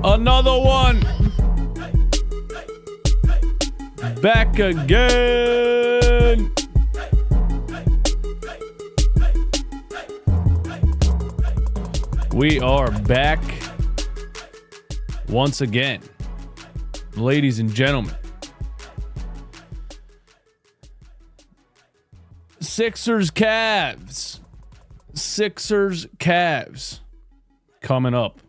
Another one. Back again. We are back once again, ladies and gentlemen. Sixers Cavs coming up.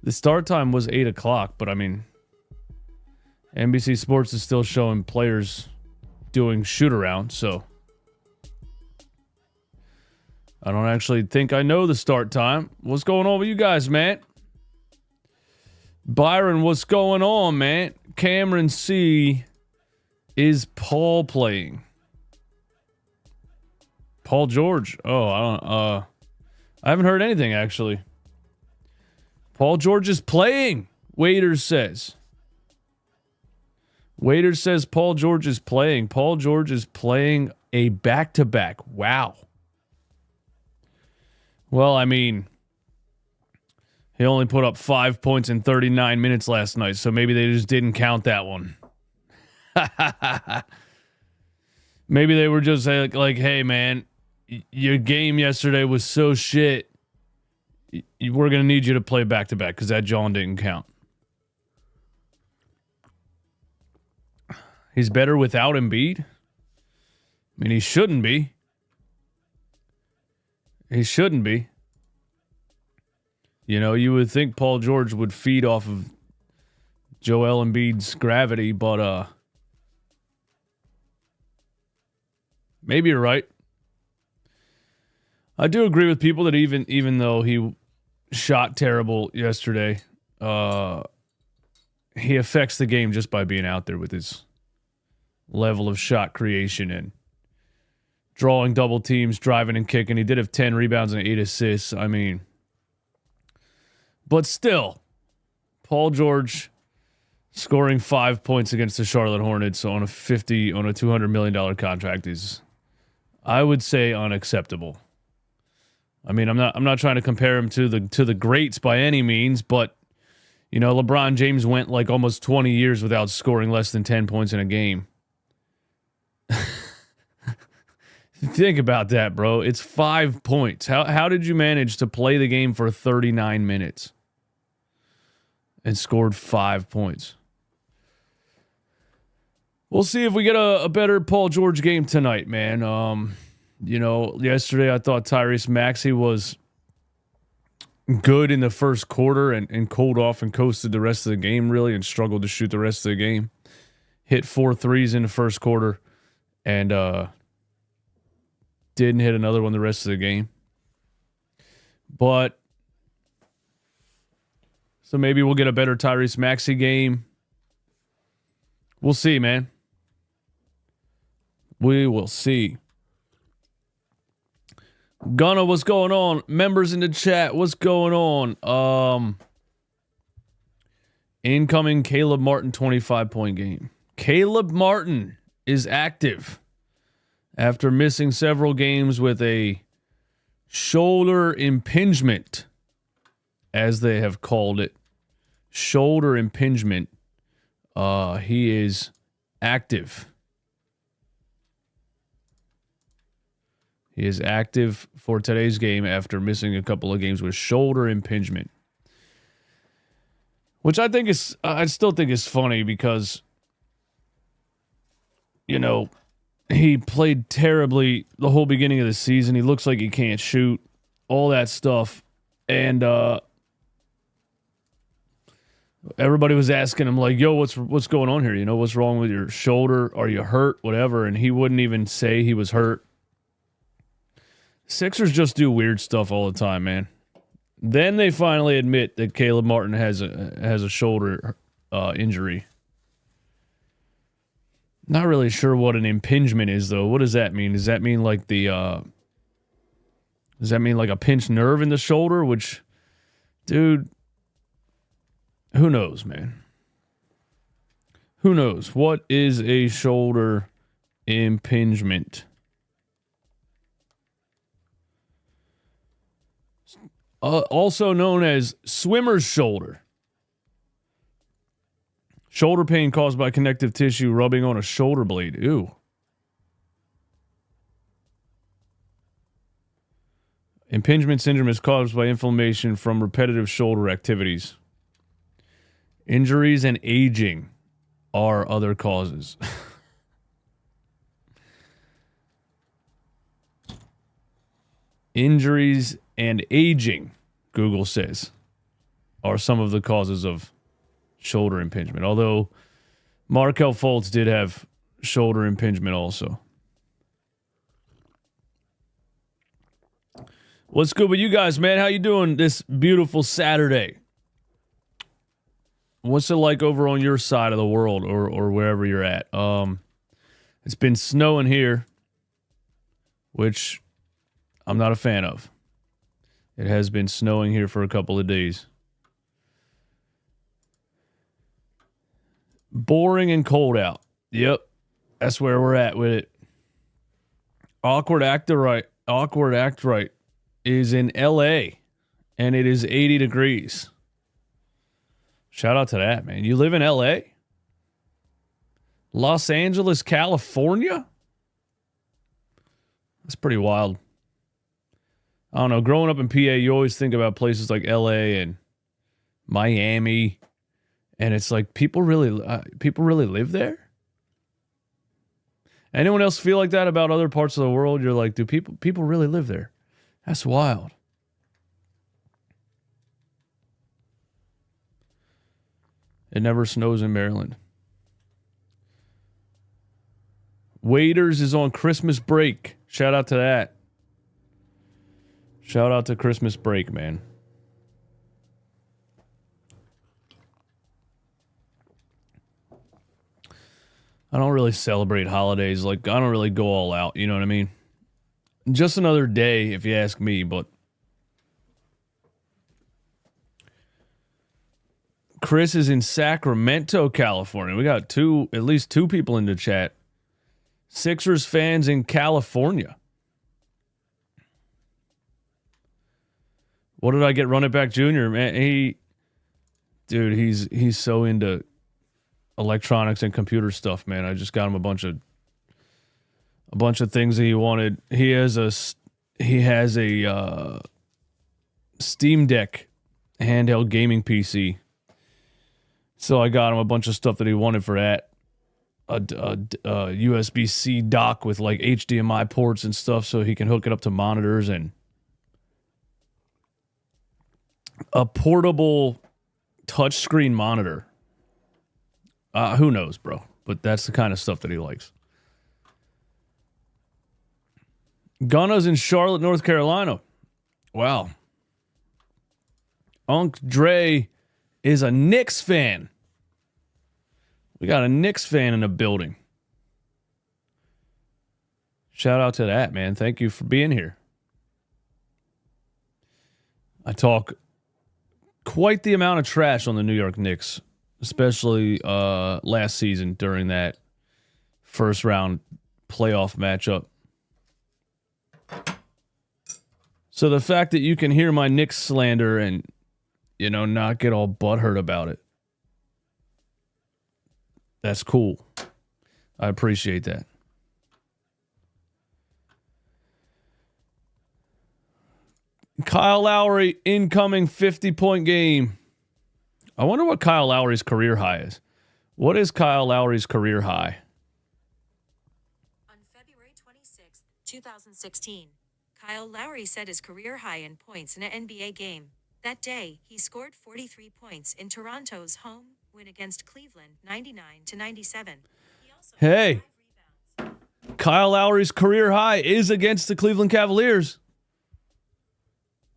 The start time was 8 o'clock, but I mean, NBC Sports is still showing players doing shoot-around, so I don't actually think I know the start time. What's going on with you guys, man? Byron, what's going on, man? Cameron C. Is Paul playing? Paul George. Oh, I haven't heard anything, actually. Paul George is playing, Waiters says. Waiters says Paul George is playing. Paul George is playing a back-to-back. Wow. Well, I mean, he only put up 5 points in 39 minutes last night, so maybe they just didn't count that one. Maybe they were just like, hey, man, your game yesterday was so shit. We're going to need you to play back-to-back because that John didn't count. He's better without Embiid? I mean, he shouldn't be. He shouldn't be. You know, you would think Paul George would feed off of Joel Embiid's gravity, but maybe you're right. I do agree with people that even though he shot terrible yesterday, he affects the game just by being out there with his level of shot creation and drawing double teams, driving and kicking. He did have 10 rebounds and 8 assists. I mean, but still, Paul George scoring 5 points against the Charlotte Hornets on a $200 million contract is, I would say, unacceptable. I mean, I'm not trying to compare him to the greats by any means, but you know, LeBron James went like almost 20 years without scoring less than 10 points in a game. Think about that, bro. It's 5 points. How did you manage to play the game for 39 minutes and scored 5 points? We'll see if we get a better Paul George game tonight, man. You know, yesterday I thought Tyrese Maxey was good in the first quarter and cooled off and coasted the rest of the game, really, and struggled to shoot the rest of the game. Hit 4 threes in the first quarter and didn't hit another one the rest of the game. But so maybe we'll get a better Tyrese Maxey game. We'll see, man. We will see. Gunna, what's going on? Members in the chat, what's going on? Incoming Caleb Martin 25-point game. Caleb Martin is active after missing several games with a shoulder impingement, as they have called it. Shoulder impingement. He is active. He is active for today's game after missing a couple of games with shoulder impingement. Which I still think is funny because, you know, he played terribly the whole beginning of the season. He looks like he can't shoot, all that stuff. And everybody was asking him, like, yo, what's going on here? You know, what's wrong with your shoulder? Are you hurt? Whatever. And he wouldn't even say he was hurt. Sixers just do weird stuff all the time, man. Then they finally admit that Caleb Martin has a shoulder injury. Not really sure what an impingement is, though. What does that mean? Does that mean like a pinched nerve in the shoulder? Which, dude, who knows, man? Who knows? What is a shoulder impingement? also known as swimmer's shoulder. Shoulder pain caused by connective tissue rubbing on a shoulder blade. Ew. Impingement syndrome is caused by inflammation from repetitive shoulder activities. Injuries and aging are other causes. Injuries and aging, Google says, are some of the causes of shoulder impingement. Although Markel Fultz did have shoulder impingement also. What's good with you guys, man? How you doing this beautiful Saturday? What's it like over on your side of the world or wherever you're at? It's been snowing here, which I'm not a fan of. It has been snowing here for a couple of days. Boring and cold out. Yep. That's where we're at with it. Awkward Act Right is in LA and it is 80 degrees. Shout out to that, man. You live in LA? Los Angeles, California? That's pretty wild. I don't know. Growing up in PA, you always think about places like LA and Miami, and it's like people really live there. Anyone else feel like that about other parts of the world? You're like, do people really live there? That's wild. It never snows in Maryland. Waiters is on Christmas break. Shout out to that. Shout out to Christmas break, man. I don't really celebrate holidays. Like, I don't really go all out. You know what I mean? Just another day, if you ask me, but Chris is in Sacramento, California. We got at least two people in the chat. Sixers fans in California. What did I get? Run It Back Junior, man. He's so into electronics and computer stuff, man. I just got him a bunch of things that he wanted. He has a Steam Deck handheld gaming PC. So I got him a bunch of stuff that he wanted for that. A USB-C dock with like HDMI ports and stuff so he can hook it up to monitors, and a portable touchscreen monitor. Who knows, bro? But that's the kind of stuff that he likes. Gunna's in Charlotte, North Carolina. Wow. Unc Dre is a Knicks fan. We got a Knicks fan in the building. Shout out to that, man. Thank you for being here. I talk quite the amount of trash on the New York Knicks, especially last season during that first round playoff matchup. So the fact that you can hear my Knicks slander and, you know, not get all butthurt about it, that's cool. I appreciate that. Kyle Lowry, incoming 50-point game. I wonder what Kyle Lowry's career high is. What is Kyle Lowry's career high? On February 26, 2016, Kyle Lowry set his career high in points in an NBA game. That day, he scored 43 points in Toronto's home win against Cleveland, 99-97. Hey, Kyle Lowry's career high is against the Cleveland Cavaliers.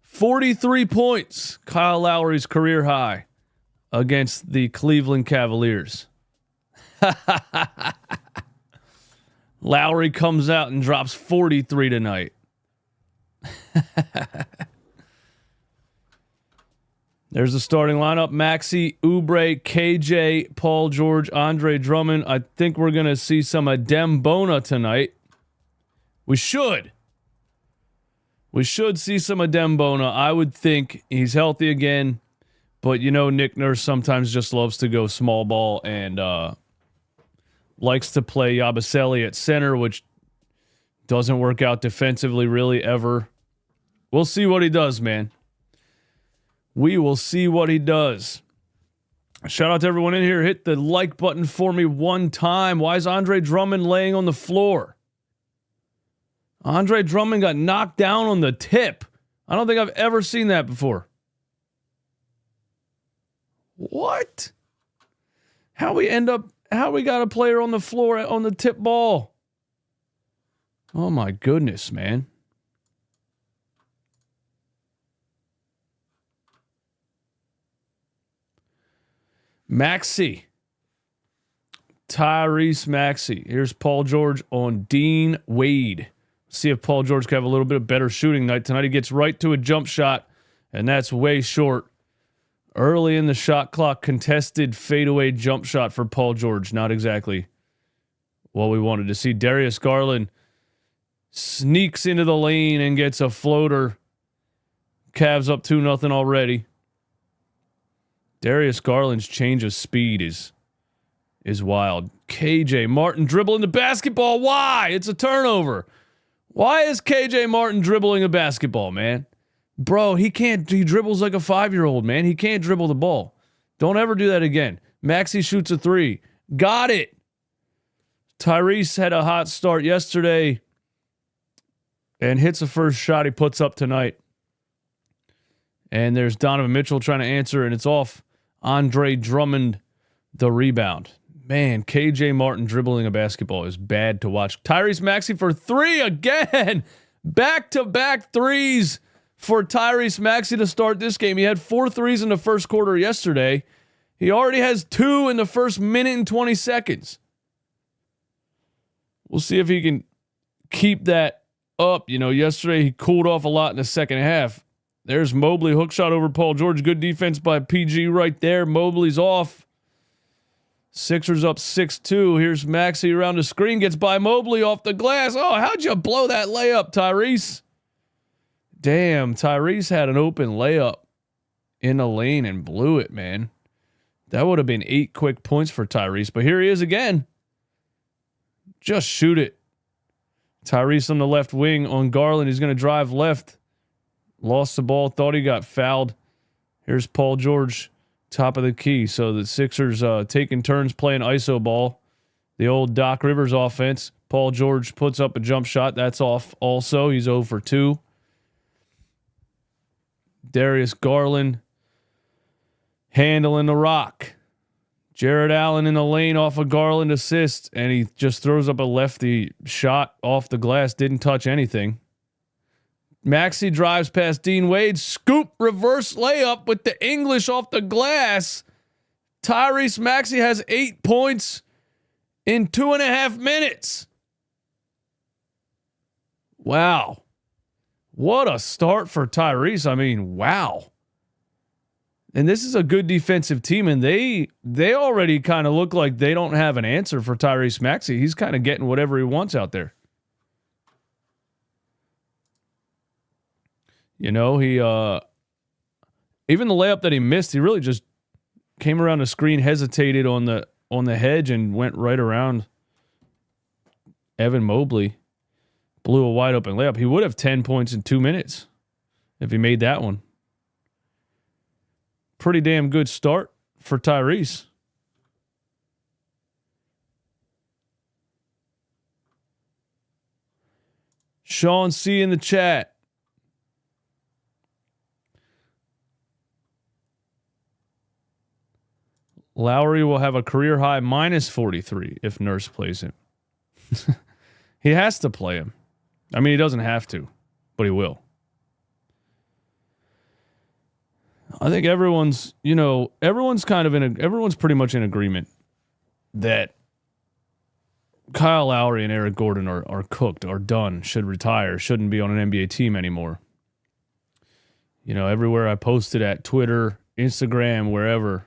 43 points, Kyle Lowry's career high against the Cleveland Cavaliers. Lowry comes out and drops 43 tonight. There's the starting lineup. Maxey, Oubre, KJ, Paul George, Andre Drummond. I think we're going to see some Adem Bona tonight. We should. We should see some Adembona. I would think he's healthy again. But, Nick Nurse sometimes just loves to go small ball and likes to play Yabusele at center, which doesn't work out defensively really ever. We'll see what he does, man. We will see what he does. Shout out to everyone in here. Hit the like button for me one time. Why is Andre Drummond laying on the floor? Andre Drummond got knocked down on the tip. I don't think I've ever seen that before. What? How we got a player on the floor on the tip ball? Oh my goodness, man. Maxey. Tyrese Maxey. Here's Paul George on Dean Wade. See if Paul George can have a little bit of better shooting night tonight. He gets right to a jump shot, and that's way short. Early in the shot clock, contested fadeaway jump shot for Paul George. Not exactly what we wanted to see. Darius Garland sneaks into the lane and gets a floater. Cavs up 2-0 already. Darius Garland's change of speed is wild. KJ Martin dribbling the basketball. Why? It's a turnover. Why is KJ Martin dribbling a basketball, man? Bro, he dribbles like a 5-year-old, man. He can't dribble the ball. Don't ever do that again. Maxey shoots a 3. Got it. Tyrese had a hot start yesterday and hits the first shot he puts up tonight. And there's Donovan Mitchell trying to answer, and it's off. Andre Drummond, the rebound. Man, KJ Martin dribbling a basketball is bad to watch. Tyrese Maxey for 3 again. Back-to-back threes for Tyrese Maxey to start this game. He had 4 threes in the first quarter yesterday. He already has 2 in the first minute and 20 seconds. We'll see if he can keep that up. Yesterday he cooled off a lot in the second half. There's Mobley, hook shot over Paul George. Good defense by PG right there. Mobley's off. Sixers up 6-2. Here's Maxey around the screen. Gets by Mobley off the glass. Oh, how'd you blow that layup, Tyrese? Damn, Tyrese had an open layup in the lane and blew it, man. That would have been 8 quick points for Tyrese. But here he is again. Just shoot it. Tyrese on the left wing on Garland. He's going to drive left. Lost the ball. Thought he got fouled. Here's Paul George, top of the key. So the Sixers taking turns playing iso ball. The old Doc Rivers offense. Paul George puts up a jump shot. That's off also. He's 0 for 2. Darius Garland handling the rock. Jared Allen in the lane off a Garland assist, and he just throws up a lefty shot off the glass. Didn't touch anything. Maxey drives past Dean Wade. Scoop reverse layup with the English off the glass. Tyrese Maxey has 8 points in 2.5 minutes. Wow. What a start for Tyrese. I mean, wow. And this is a good defensive team, and they already kind of look like they don't have an answer for Tyrese Maxey. He's kind of getting whatever he wants out there. He even the layup that he missed, he really just came around the screen, hesitated on the hedge, and went right around Evan Mobley. Blew a wide open layup. He would have 10 points in 2 minutes if he made that one. Pretty damn good start for Tyrese. Sean C in the chat. Lowry will have a career high minus 43 if Nurse plays him. He has to play him. I mean, he doesn't have to, but he will. I think everyone's pretty much in agreement that Kyle Lowry and Eric Gordon are cooked, are done, should retire, shouldn't be on an NBA team anymore. Everywhere I posted at Twitter, Instagram, wherever,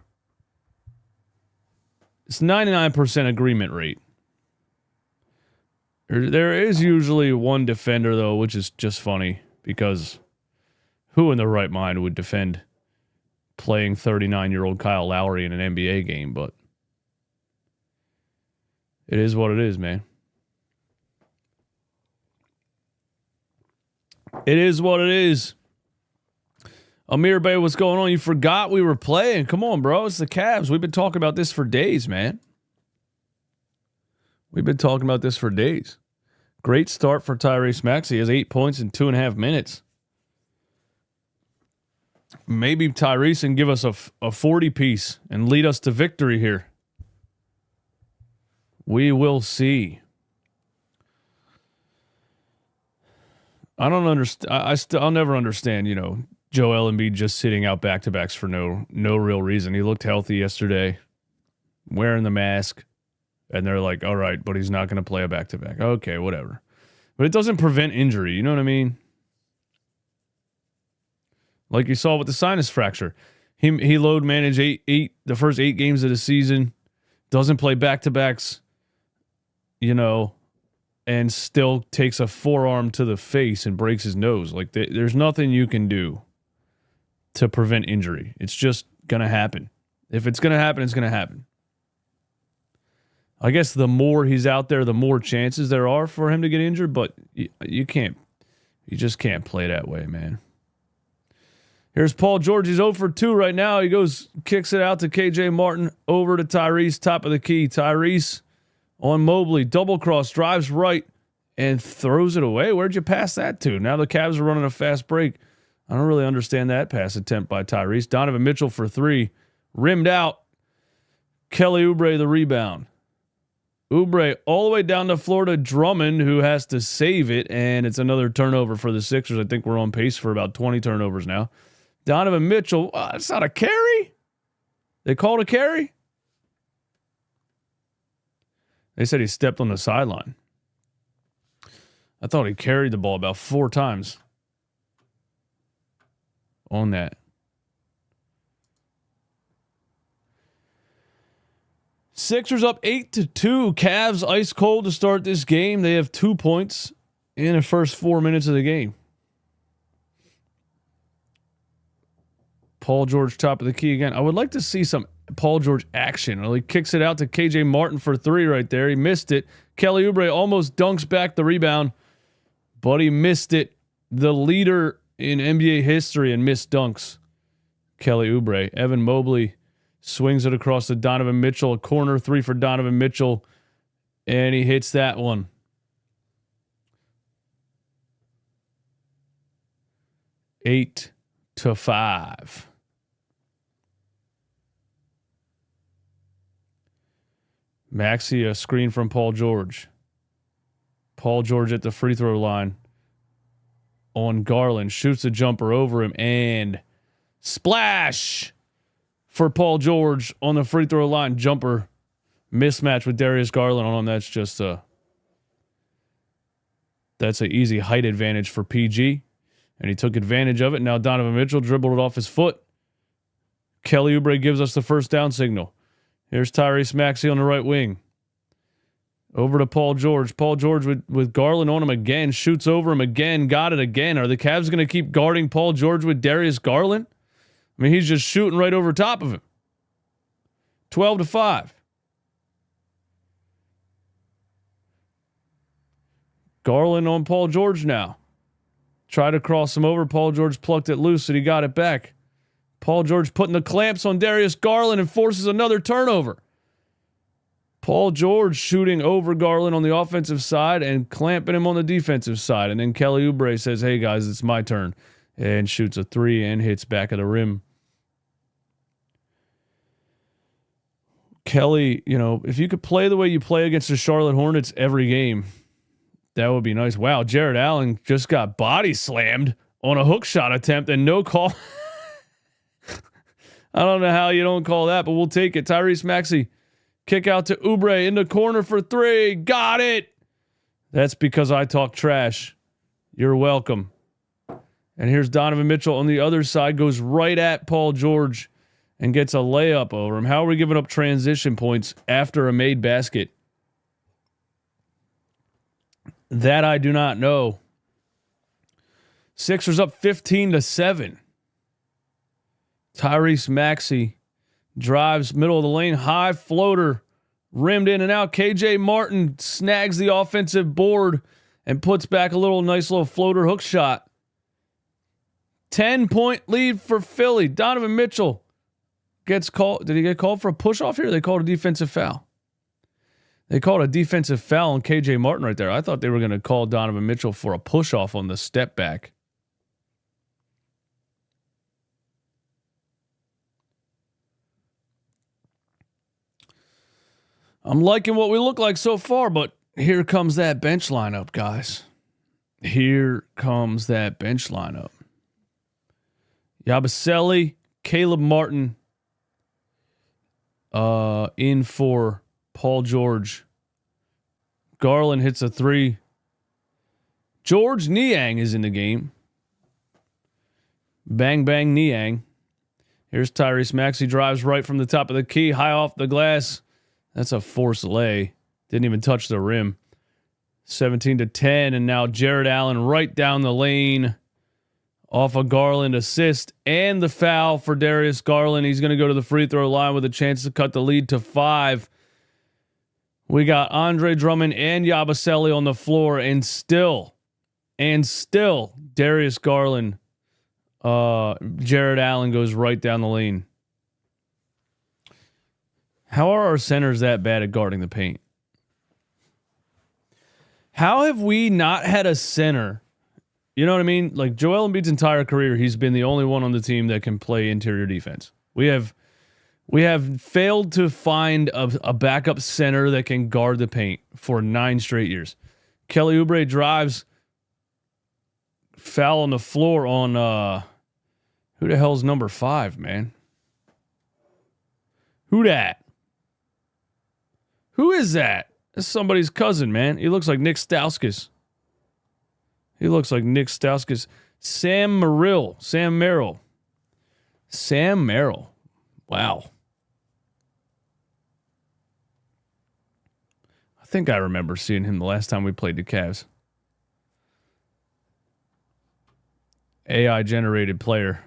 it's 99% agreement rate. There is usually one defender, though, which is just funny. because who in their right mind would defend playing 39-year-old Kyle Lowry in an NBA game? But it is what it is, man. It is what it is. Amir Bey, what's going on? You forgot we were playing. Come on, bro. It's the Cavs. We've been talking about this for days, man. We've been talking about this for days. Great start for Tyrese Maxey. He has 8 points in 2.5 minutes. Maybe Tyrese can give us a 40-piece and lead us to victory here. We will see. I don't understand. I'll never understand, Joel Embiid just sitting out back-to-backs for no real reason. He looked healthy yesterday, wearing the mask, and they're like, all right, but he's not going to play a back-to-back. Okay, whatever. But it doesn't prevent injury. You know what I mean? Like you saw with the sinus fracture. He load managed the first 8 games of the season, doesn't play back-to-backs, and still takes a forearm to the face and breaks his nose. Like, there's nothing you can do to prevent injury. It's just going to happen. If it's going to happen, it's going to happen. I guess the more he's out there, the more chances there are for him to get injured, but you just can't play that way, man. Here's Paul George. He's 0 for 2 right now. He kicks it out to KJ Martin, over to Tyrese, top of the key. Tyrese on Mobley, double cross, drives right, and throws it away. Where'd you pass that to? Now the Cavs are running a fast break. I don't really understand that pass attempt by Tyrese. Donovan Mitchell for 3. Rimmed out. Kelly Oubre the rebound. Oubre all the way down to Florida Drummond, who has to save it, and it's another turnover for the Sixers. I think we're on pace for about 20 turnovers now. Donovan Mitchell, it's not a carry? They called a carry? They said he stepped on the sideline. I thought he carried the ball about 4 times on that. Sixers up 8-2. Cavs ice cold to start this game. They have 2 points in the first 4 minutes of the game. Paul George top of the key again. I would like to see some Paul George action. Well, he kicks it out to KJ Martin for 3 right there. He missed it. Kelly Oubre almost dunks back the rebound, but he missed it. The leader in NBA history in missed dunks, Kelly Oubre. Evan Mobley swings it across to Donovan Mitchell. A corner 3 for Donovan Mitchell, and he hits that one. 8-5. Maxey, a screen from Paul George. Paul George at the free throw line on Garland. Shoots a jumper over him, and splash for Paul George on the free throw line. Jumper mismatch with Darius Garland on him. That's just that's an easy height advantage for PG, and he took advantage of it. Now Donovan Mitchell dribbled it off his foot. Kelly Oubre gives us the first down signal. Here's Tyrese Maxey on the right wing. Over to Paul George. Paul George with Garland on him again. Shoots over him again. Got it again. Are the Cavs going to keep guarding Paul George with Darius Garland? I mean, he's just shooting right over top of him. 12-5. Garland on Paul George now. Tried to cross him over. Paul George plucked it loose and he got it back. Paul George putting the clamps on Darius Garland and forces another turnover. Paul George shooting over Garland on the offensive side and clamping him on the defensive side. And then Kelly Oubre says, hey guys, it's my turn. And shoots a 3 and hits back of the rim. Kelly, if you could play the way you play against the Charlotte Hornets every game, that would be nice. Wow, Jared Allen just got body slammed on a hook shot attempt and no call. I don't know how you don't call that, but we'll take it. Tyrese Maxey, kick out to Oubre in the corner for 3. Got it. That's because I talk trash. You're welcome. And here's Donovan Mitchell on the other side, goes right at Paul George and gets a layup over him. How are we giving up transition points after a made basket? That I do not know. Sixers up 15-7. Tyrese Maxey drives middle of the lane, high floater, rimmed in and out. KJ Martin snags the offensive board and puts back a nice little floater hook shot. 10-point lead for Philly. Donovan Mitchell gets called. Did he get called for a push-off here? They called a defensive foul. They called a defensive foul on KJ Martin right there. I thought they were going to call Donovan Mitchell for a push-off on the step back. I'm liking what we look like so far, but here comes that bench lineup, guys. Here comes that bench lineup. Yabusele, Caleb Martin, in for Paul George. Garland hits a 3. George Niang is in the game. Bang, bang, Niang. Here's Tyrese Maxey, drives right from the top of the key, high off the glass. That's a forced lay. Didn't even touch the rim. 17-10, and now Jared Allen right down the lane off a Garland assist and the foul for Darius Garland. He's going to go to the free throw line with a chance to cut the lead to 5. We got Andre Drummond and Yabusele on the floor, and still, Darius Garland, Jared Allen goes right down the lane. How are our centers that bad at guarding the paint? How have we not had a center? You know what I mean? Like Joel Embiid's entire career, he's been the only one on the team that can play interior defense. We have failed to find a backup center that can guard the paint for 9 straight years. Kelly Oubre drives, foul on the floor on who the hell's number 5, man? Who that? Who is that? That's somebody's cousin, man. He looks like Nick Stauskas. Sam Merrill. Wow. I think I remember seeing him the last time we played the Cavs. AI generated player.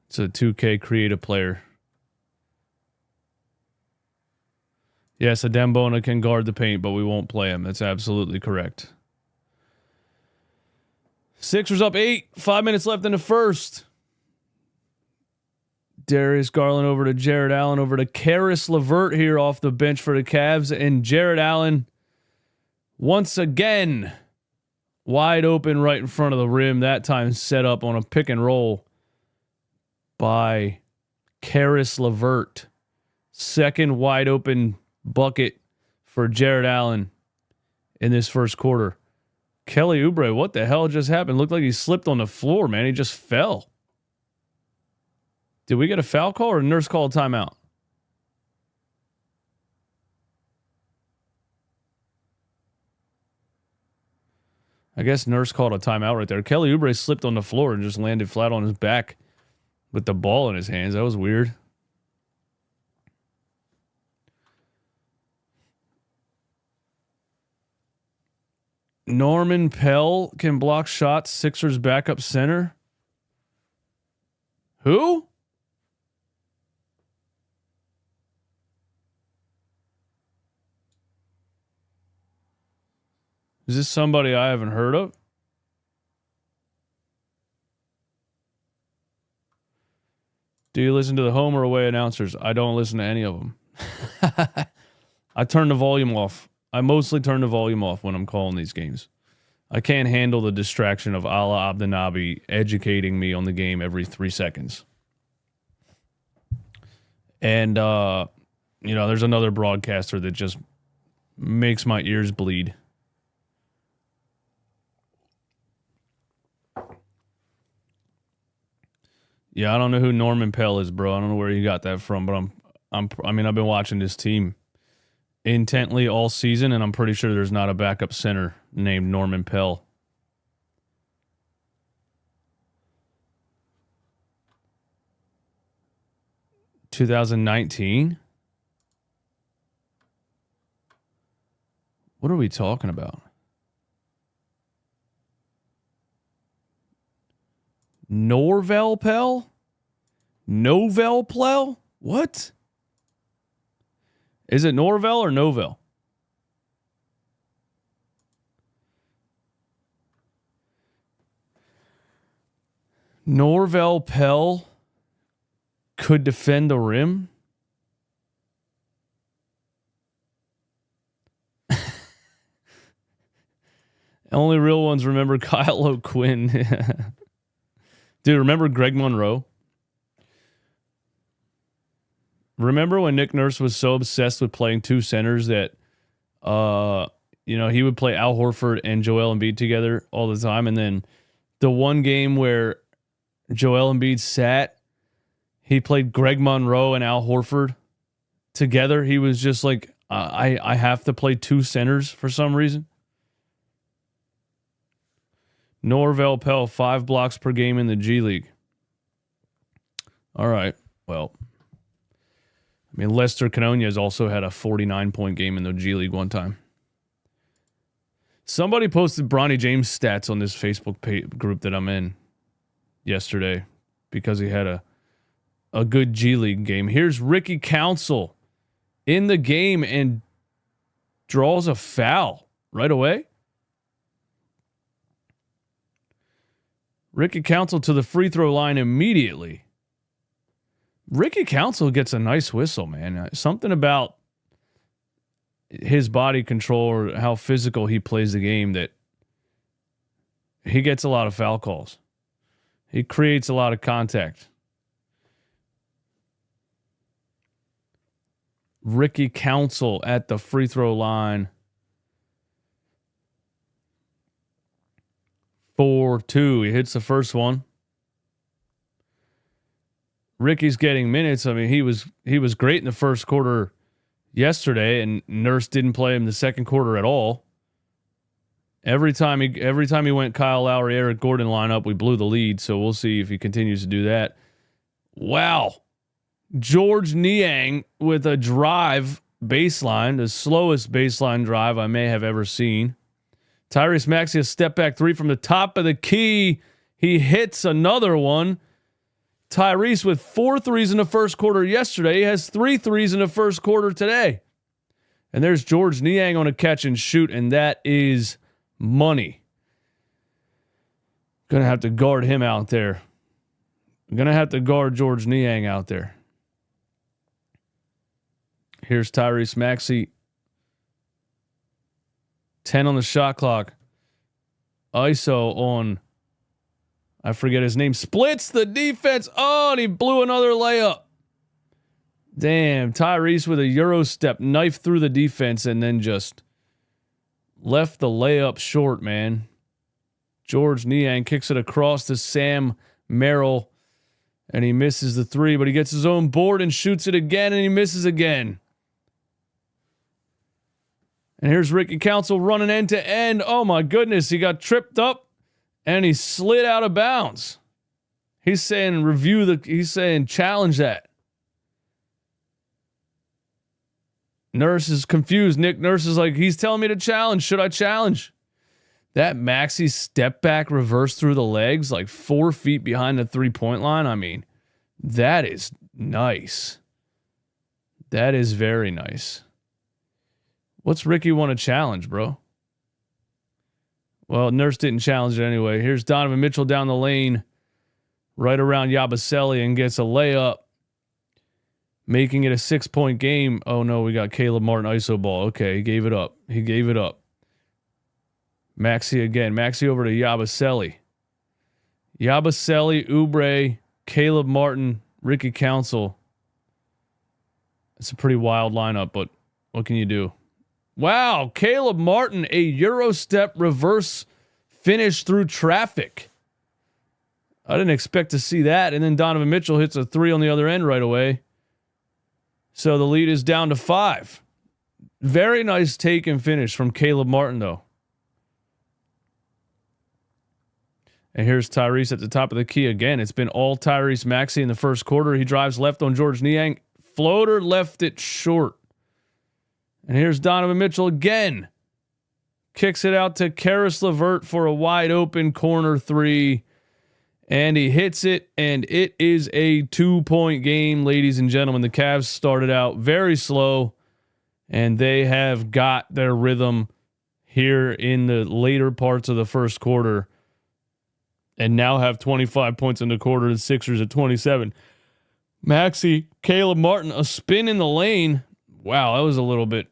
It's a 2K creative player. Yes, Adembona can guard the paint, but we won't play him. That's absolutely correct. Sixers up 8. 5 minutes left in the first. Darius Garland over to Jared Allen, over to Karis LeVert here off the bench for the Cavs. And Jared Allen, once again, wide open right in front of the rim. That time set up on a pick and roll by Karis LeVert. Second wide open bucket for Jared Allen in this first quarter. Kelly Oubre, what the hell just happened? Looked like he slipped on the floor, man. He just fell. Did we get a foul call or a nurse call a timeout? I guess nurse called a timeout right there. Kelly Oubre slipped on the floor and just landed flat on his back with the ball in his hands. That was weird. Norman Pell can block shots. Sixers backup center. Who? Is this somebody I haven't heard of? Do you listen to the home or away announcers? I don't listen to any of them. I turn the volume off. I mostly turn the volume off when I'm calling these games. I can't handle the distraction of Ala Abdenabi educating me on the game every 3 seconds. And, there's another broadcaster that just makes my ears bleed. Yeah, I don't know who Norman Pell is, bro. I don't know where you got that from, but I've been watching this team intently all season, and I'm pretty sure there's not a backup center named Norman Pell. (2019) What are we talking about? Norvelpel? Novelplel? What? Is it Norvel or Novel? Norvelpel could defend the rim? Only real ones remember Kyle O'Quinn. Dude, remember Greg Monroe? Remember when Nick Nurse was so obsessed with playing two centers that, he would play Al Horford and Joel Embiid together all the time. And then the one game where Joel Embiid sat, he played Greg Monroe and Al Horford together. He was just like, I have to play two centers for some reason. Norvel Pell, 5 blocks per game in the G League. All right. Well, I mean, Lester Canonia also had a 49-point game in the G League one time. Somebody posted Bronny James stats on this Facebook group that I'm in yesterday because he had a good G League game. Here's Ricky Council in the game and draws a foul right away. Ricky Council to the free throw line immediately. Ricky Council gets a nice whistle, man. Something about his body control or how physical he plays the game that he gets a lot of foul calls. He creates a lot of contact. Ricky Council at the free throw line. 4-2. He hits the first one. Ricky's getting minutes. I mean, he was great in the first quarter yesterday, and Nurse didn't play him the second quarter at all. Every time he went Kyle Lowry, Eric Gordon lineup, we blew the lead. So we'll see if he continues to do that. Wow. George Niang with a drive baseline, the slowest baseline drive I may have ever seen. Tyrese Maxey, a step back three from the top of the key. He hits another one. Tyrese with 4 threes in the first quarter yesterday. He has 3 threes in the first quarter today. And there's George Niang on a catch and shoot, and that is money. Gonna have to guard him out there. Gonna have to guard George Niang out there. Here's Tyrese Maxey. 10 on the shot clock. ISO on, I forget his name. Splits the defense. Oh, and he blew another layup. Damn, Tyrese with a Euro step, knife through the defense, and then just left the layup short, man. George Niang kicks it across to Sam Merrill, and he misses the 3, but he gets his own board and shoots it again, and he misses again. And here's Ricky Council running end to end. Oh my goodness, he got tripped up and he slid out of bounds. He's saying he's saying challenge that. Nurse is confused. Nick Nurse is like, he's telling me to challenge. Should I challenge? That Maxi step back reverse through the legs, like 4 feet behind the 3-point line. I mean, that is nice. That is very nice. What's Ricky want to challenge, bro? Well, Nurse didn't challenge it anyway. Here's Donovan Mitchell down the lane, right around Yabusele, and gets a layup, making it a 6-point game. Oh no, we got Caleb Martin ISO ball. Okay, he gave it up. Maxey again. Maxey over to Yabusele. Yabusele, Oubre, Caleb Martin, Ricky Council. It's a pretty wild lineup, but what can you do? Wow, Caleb Martin, a Euro step reverse finish through traffic. I didn't expect to see that. And then Donovan Mitchell hits a 3 on the other end right away. So the lead is down to 5. Very nice take and finish from Caleb Martin, though. And here's Tyrese at the top of the key again. It's been all Tyrese Maxey in the first quarter. He drives left on George Niang. Floater left it short. And here's Donovan Mitchell again. Kicks it out to Karis LeVert for a wide open corner 3. And he hits it, and it is a 2-point game, ladies and gentlemen. The Cavs started out very slow, and they have got their rhythm here in the later parts of the first quarter and now have 25 points in the quarter. The Sixers at 27. Maxey, Caleb Martin, a spin in the lane. Wow, that was a little bit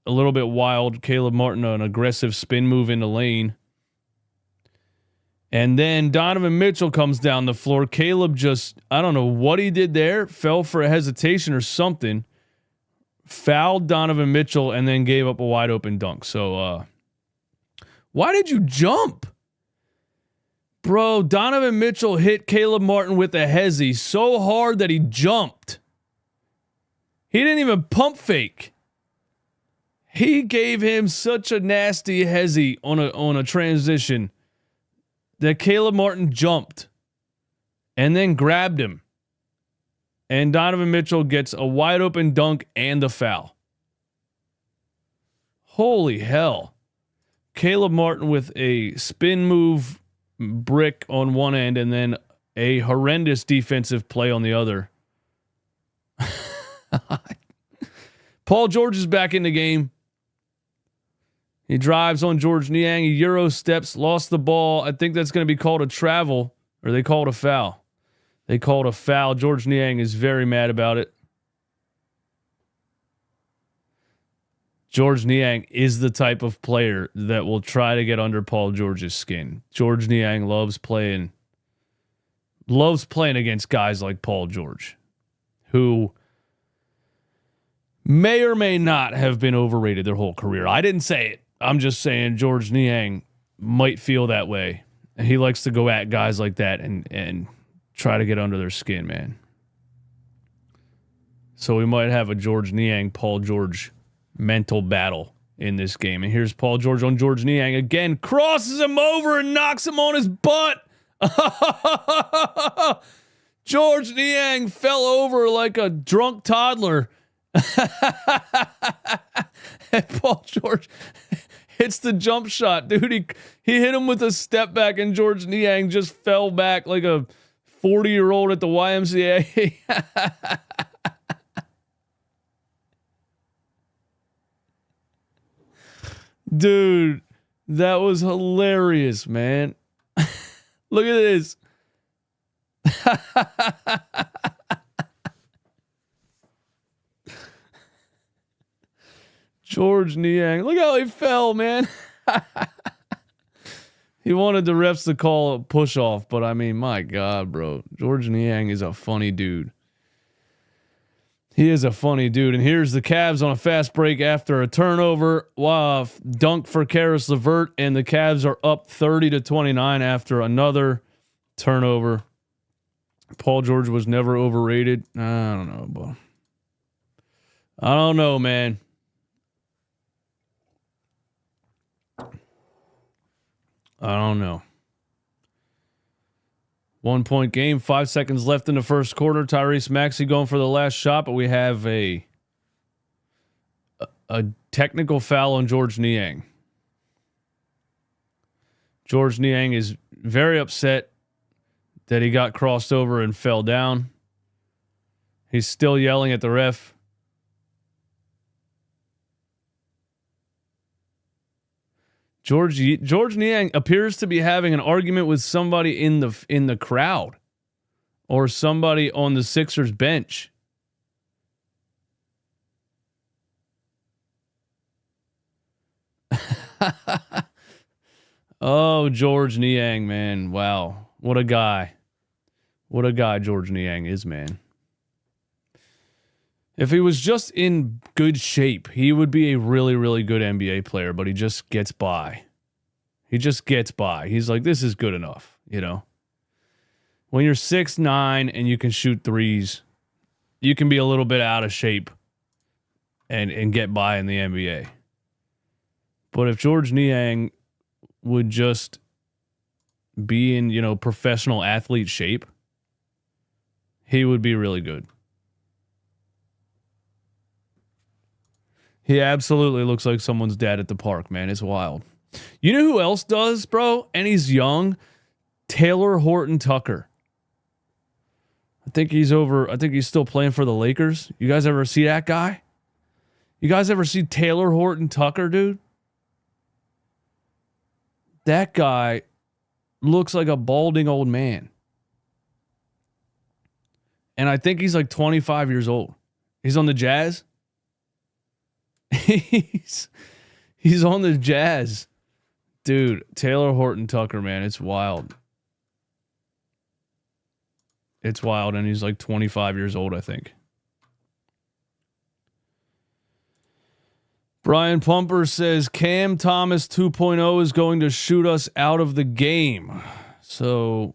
wild. Caleb Martin, an aggressive spin move in the lane. And then Donovan Mitchell comes down the floor. Caleb just, I don't know what he did there, fell for a hesitation or something, fouled Donovan Mitchell, and then gave up a wide open dunk. So, why did you jump? Bro, Donovan Mitchell hit Caleb Martin with a hezzy so hard that he jumped. He didn't even pump fake. He gave him such a nasty hezzy on a transition that Caleb Martin jumped and then grabbed him. And Donovan Mitchell gets a wide open dunk and the foul. Holy hell. Caleb Martin with a spin move brick on one end and then a horrendous defensive play on the other. Paul George is back in the game. He drives on George Niang. He Euro steps, lost the ball. I think that's going to be called a travel, or they called a foul. They called a foul. George Niang is very mad about it. George Niang is the type of player that will try to get under Paul George's skin. George Niang loves playing against guys like Paul George, who may or may not have been overrated their whole career. I didn't say it. I'm just saying George Niang might feel that way. And he likes to go at guys like that and try to get under their skin, man. So we might have a George Niang, Paul George mental battle in this game. And here's Paul George on George Niang again, crosses him over and knocks him on his butt. George Niang fell over like a drunk toddler. And Paul George hits the jump shot, dude. He hit him with a step back, and George Niang just fell back like a 40-year-old at the YMCA. Dude, that was hilarious, man. Look at this. George Niang. Look how he fell, man. He wanted the refs to call a push off, but I mean, my God, bro. George Niang is a funny dude. He is a funny dude. And here's the Cavs on a fast break after a turnover. Wow, dunk for Karis LeVert, and the Cavs are up 30-29 after another turnover. Paul George was never overrated. I don't know, bro. I don't know, man. I don't know. 1 point game, 5 seconds left in the first quarter. Tyrese Maxey going for the last shot, but we have a technical foul on George Niang. George Niang is very upset that he got crossed over and fell down. He's still yelling at the ref. George Niang appears to be having an argument with somebody in the crowd or somebody on the Sixers bench. Oh, George Niang, man. Wow. What a guy. What a guy George Niang is, man. If he was just in good shape, he would be a really, really good NBA player, but he just gets by. He just gets by. He's like, this is good enough, you know? When you're 6'9" and you can shoot threes, you can be a little bit out of shape and get by in the NBA. But if George Niang would just be in, you know, professional athlete shape, he would be really good. He absolutely looks like someone's dad at the park, man. It's wild. You know who else does, bro? And he's young. Taylor Horton Tucker. I think he's still playing for the Lakers. You guys ever see that guy? You guys ever see Taylor Horton Tucker, dude? That guy looks like a balding old man. And I think he's like 25 years old. He's on the Jazz. he's on the Jazz. Dude, Taylor Horton Tucker, man, it's wild. It's wild, and he's like 25 years old, I think. Brian Pumper says Cam Thomas 2.0 is going to shoot us out of the game. So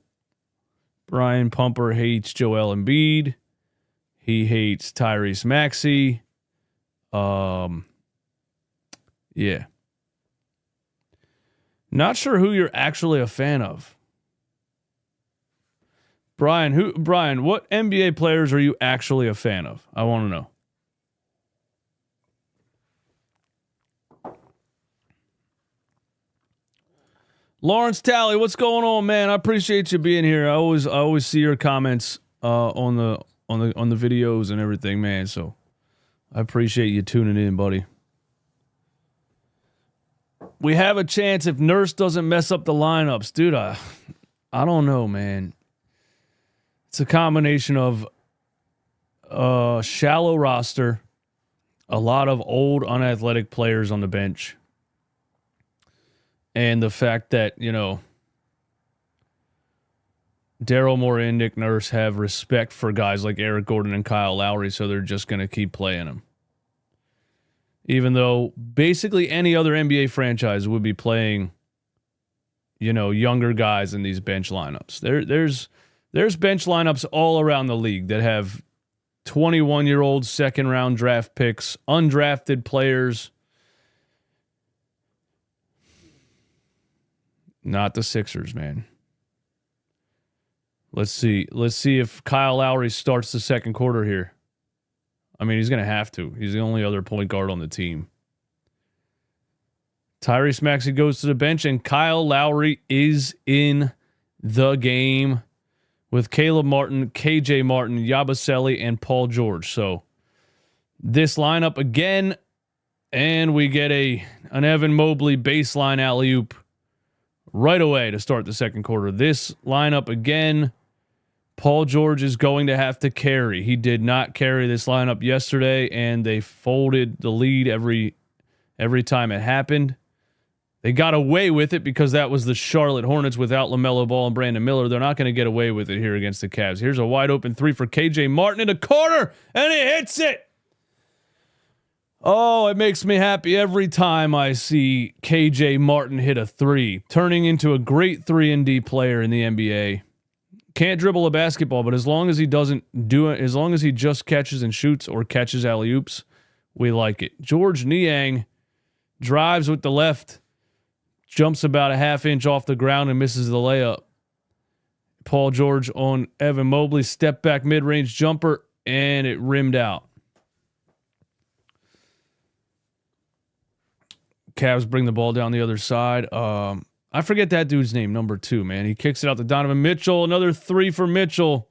Brian Pumper hates Joel Embiid. He hates Tyrese Maxey. Yeah. Not sure who you're actually a fan of. Brian, what NBA players are you actually a fan of? I want to know. Lawrence Talley, what's going on, man? I appreciate you being here. I always see your comments on the videos and everything, man. So I appreciate you tuning in, buddy. We have a chance if Nurse doesn't mess up the lineups, dude. I don't know, man. It's a combination of shallow roster, a lot of old unathletic players on the bench, and the fact that, you know, Daryl Morey and Nick Nurse have respect for guys like Eric Gordon and Kyle Lowry, so they're just going to keep playing them. Even though basically any other NBA franchise would be playing, you know, younger guys in these bench lineups. There's bench lineups all around the league that have 21-year-old second-round draft picks, undrafted players. Not the Sixers, man. Let's see if Kyle Lowry starts the second quarter here. I mean, he's going to have to. He's the only other point guard on the team. Tyrese Maxey goes to the bench, and Kyle Lowry is in the game with Caleb Martin, KJ Martin, Yabusele, and Paul George. So this lineup again, and we get an Evan Mobley baseline alley-oop right away to start the second quarter. This lineup again, Paul George is going to have to carry. He did not carry this lineup yesterday, and they folded the lead every time it happened. They got away with it because that was the Charlotte Hornets without LaMelo Ball and Brandon Miller. They're not going to get away with it here against the Cavs. Here's a wide open three for KJ Martin in the corner, and he hits it. Oh, it makes me happy every time I see KJ Martin hit a three, turning into a great 3-and-D player in the NBA. Can't dribble a basketball, but as long as he doesn't do it, as long as he just catches and shoots or catches alley-oops, we like it. George Niang drives with the left, jumps about a half inch off the ground and misses the layup. Paul George on Evan Mobley, step back mid-range jumper, and it rimmed out. Cavs bring the ball down the other side. I forget that dude's name, number 2, man. He kicks it out to Donovan Mitchell. Another three for Mitchell.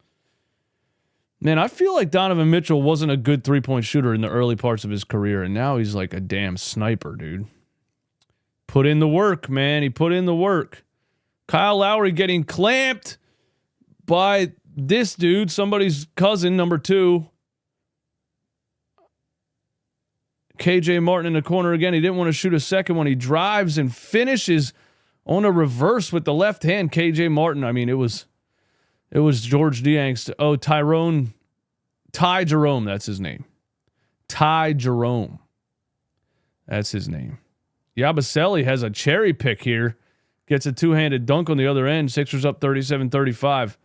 Man, I feel like Donovan Mitchell wasn't a good three-point shooter in the early parts of his career, and now he's like a damn sniper, dude. Put in the work, man. He put in the work. Kyle Lowry getting clamped by this dude, somebody's cousin, number 2. KJ Martin in the corner again. He didn't want to shoot a second one. He drives and finishes on a reverse with the left hand. KJ Martin. I mean, it was George Niang's. Ty Jerome. That's his name. Ty Jerome. That's his name. Yabusele has a cherry pick here. Gets a two-handed dunk on the other end. Sixers up 37-35.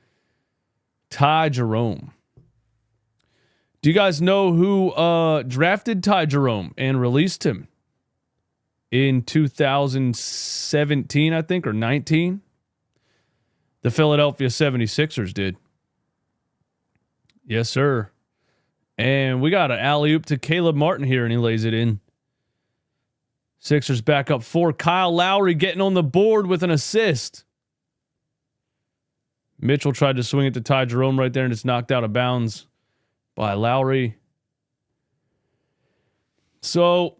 Ty Jerome. Do you guys know who drafted Ty Jerome and released him in 2017, I think, or 19? The Philadelphia 76ers did. Yes, sir. And we got an alley-oop to Caleb Martin here, and he lays it in. Sixers back up 4. Kyle Lowry getting on the board with an assist. Mitchell tried to swing it to Ty Jerome right there, and it's knocked out of bounds by Lowry. So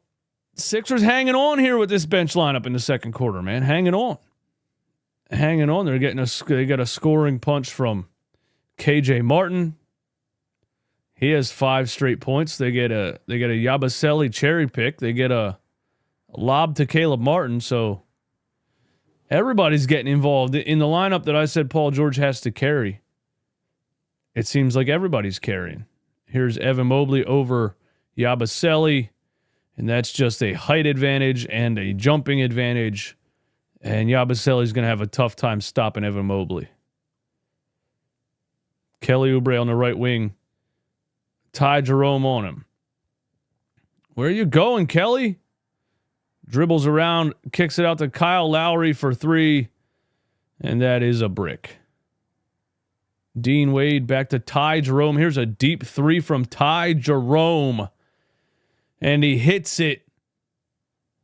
Sixers hanging on here with this bench lineup in the second quarter, man. Hanging on. They got a scoring punch from KJ Martin. He has 5 straight points. They get a Yabusele cherry pick. They get a lob to Caleb Martin. So everybody's getting involved in the lineup that I said Paul George has to carry. It seems like everybody's carrying. Here's Evan Mobley over Yabusele, and that's just a height advantage and a jumping advantage. And Yabusele's going to have a tough time stopping Evan Mobley. Kelly Oubre on the right wing. Ty Jerome on him. Where are you going, Kelly? Dribbles around, kicks it out to Kyle Lowry for 3, and that is a brick. Dean Wade back to Ty Jerome. Here's a deep 3 from Ty Jerome, and he hits it,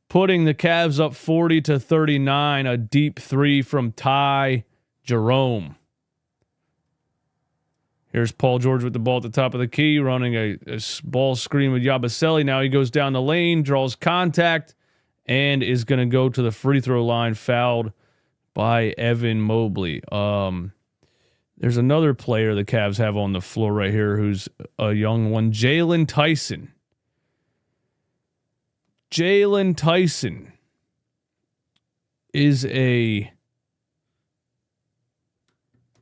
putting the Cavs up 40-39. A deep 3 from Ty Jerome. Here's Paul George with the ball at the top of the key, running a ball screen with Yabusele. Now he goes down the lane, draws contact, and is going to go to the free throw line, fouled by Evan Mobley. There's another player the Cavs have on the floor right here who's a young one, Jalen Tyson. Jalen Tyson is a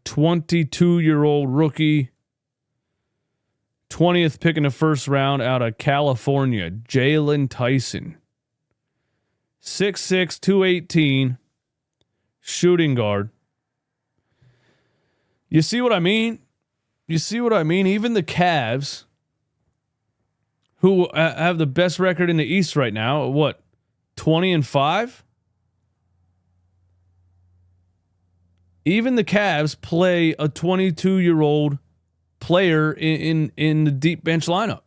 22-year-old rookie, 20th pick in the first round out of California. Jalen Tyson. 6'6", 218, shooting guard. You see what I mean? Even the Cavs, who have the best record in the East right now, what, 20-5? Even the Cavs play a 22-year-old player in the deep bench lineup.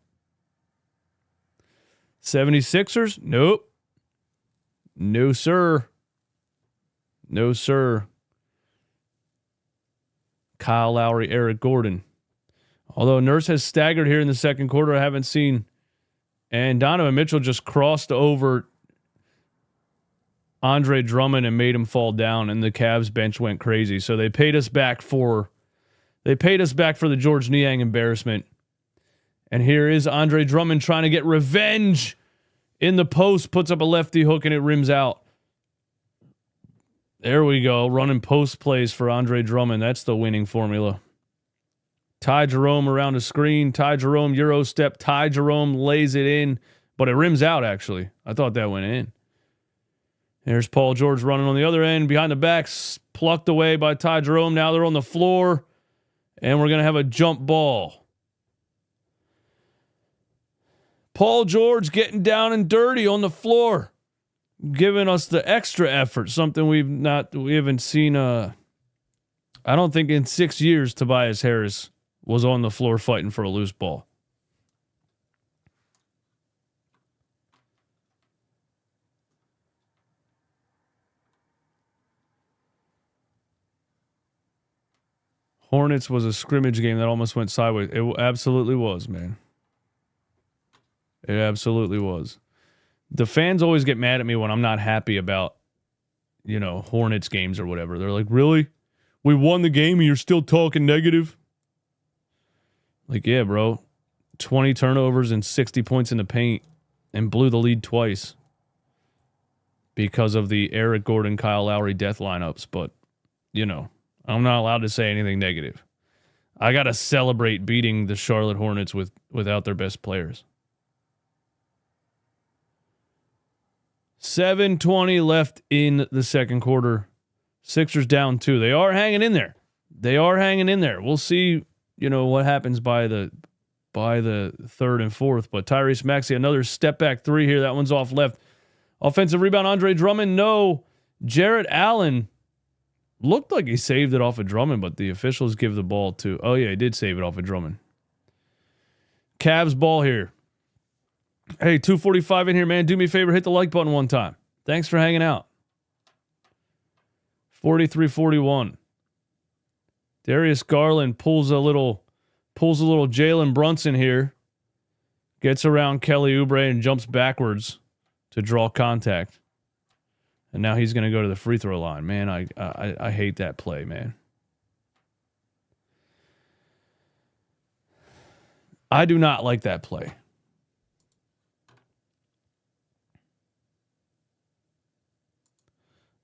76ers? Nope. No, sir. No, sir. Kyle Lowry, Eric Gordon. Although Nurse has staggered here in the second quarter, I haven't seen. And Donovan Mitchell just crossed over Andre Drummond and made him fall down, and the Cavs bench went crazy. So they paid us back for the George Niang embarrassment. And here is Andre Drummond trying to get revenge in the post, puts up a lefty hook, and it rims out. There we go, running post plays for Andre Drummond. That's the winning formula. Ty Jerome around the screen. Ty Jerome Euro step. Ty Jerome lays it in, but it rims out, actually. I thought that went in. There's Paul George running on the other end, behind the backs, plucked away by Ty Jerome. Now they're on the floor, and we're going to have a jump ball. Paul George getting down and dirty on the floor, giving us the extra effort, something we haven't seen. I don't think in 6 years Tobias Harris was on the floor fighting for a loose ball. Hornets was a scrimmage game that almost went sideways. It absolutely was, man. It absolutely was. The fans always get mad at me when I'm not happy about, Hornets games or whatever. They're like, really? We won the game and you're still talking negative? Like, yeah, bro. 20 turnovers and 60 points in the paint and blew the lead twice because of the Eric Gordon, Kyle Lowry death lineups. But, I'm not allowed to say anything negative. I got to celebrate beating the Charlotte Hornets without their best players. 7:20 left in the second quarter. Sixers down 2. They are hanging in there. We'll see, what happens by the third and fourth. But Tyrese Maxey, another step back 3 here. That one's off left. Offensive rebound, Andre Drummond. No. Jarrett Allen looked like he saved it off of Drummond, but the officials give the ball to... Oh, yeah, he did save it off of Drummond. Cavs ball here. Hey, 2:45 in here, man. Do me a favor, hit the like button one time. Thanks for hanging out. 43-41. Darius Garland pulls a little Jalen Brunson here. Gets around Kelly Oubre and jumps backwards to draw contact. And now he's going to go to the free throw line. Man, I hate that play, man. I do not like that play.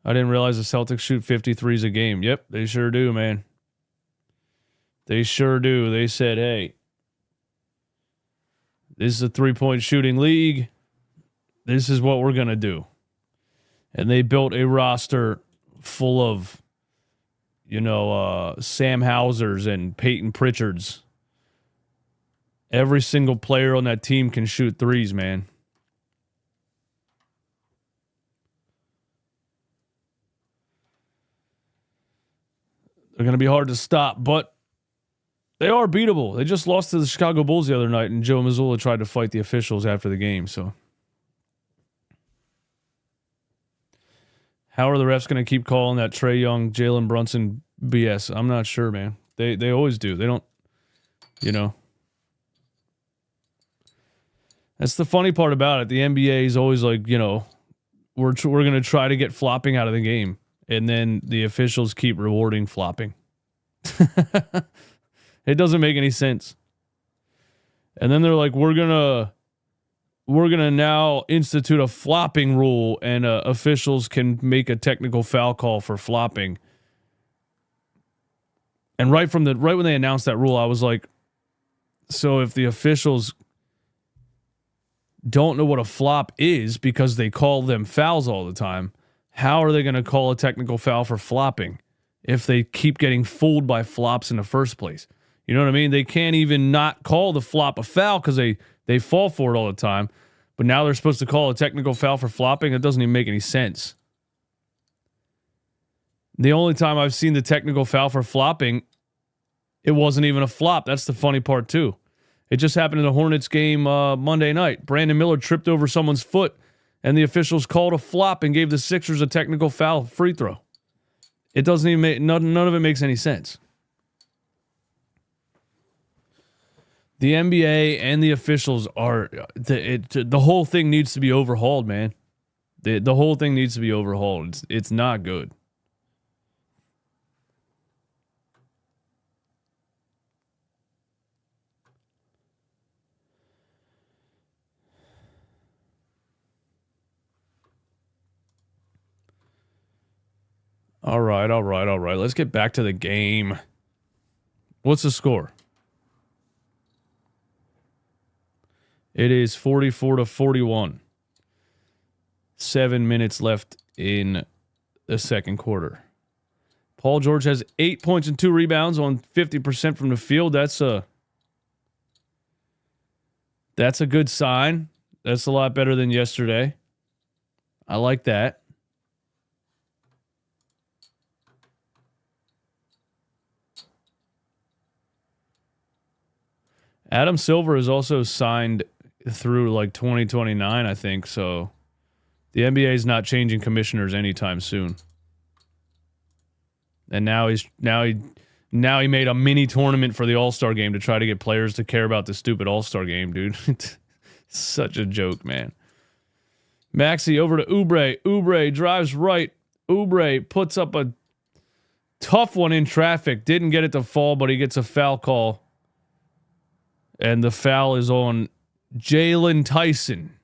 I didn't realize the Celtics shoot 53s a game. Yep, they sure do, man. They sure do. They said, hey, this is a three-point shooting league. This is what we're going to do. And they built a roster full of, Sam Hausers and Peyton Pritchards. Every single player on that team can shoot threes, man. They're going to be hard to stop, but they are beatable. They just lost to the Chicago Bulls the other night, and Joe Mazzulla tried to fight the officials after the game. So, how are the refs going to keep calling that Trae Young, Jalen Brunson BS? I'm not sure, man. They always do. They don't, That's the funny part about it. The NBA is always like, we're going to try to get flopping out of the game. And then the officials keep rewarding flopping. It doesn't make any sense. And then they're like, we're gonna now institute a flopping rule, and officials can make a technical foul call for flopping. And right when they announced that rule, I was like, so if the officials don't know what a flop is because they call them fouls all the time, how are they going to call a technical foul for flopping if they keep getting fooled by flops in the first place? You know what I mean? They can't even not call the flop a foul because they fall for it all the time. But now they're supposed to call a technical foul for flopping? It doesn't even make any sense. The only time I've seen the technical foul for flopping, it wasn't even a flop. That's the funny part too. It just happened in the Hornets game Monday night. Brandon Miller tripped over someone's foot, and the officials called a flop and gave the Sixers a technical foul free throw. It doesn't even make, none of it makes any sense. The NBA and the officials are, the whole thing needs to be overhauled, man. The whole thing needs to be overhauled. It's not good. All right. Let's get back to the game. What's the score? It is 44-41. 7 minutes left in the second quarter. Paul George has 8 points and 2 rebounds on 50% from the field. That's a good sign. That's a lot better than yesterday. I like that. Adam Silver is also signed through like 2029, I think. So the NBA is not changing commissioners anytime soon. And now he made a mini tournament for the All-Star game to try to get players to care about the stupid All-Star game, dude. Such a joke, man. Maxey over to Oubre. Oubre drives right. Oubre puts up a tough one in traffic. Didn't get it to fall, but he gets a foul call. And the foul is on Jalen Tyson.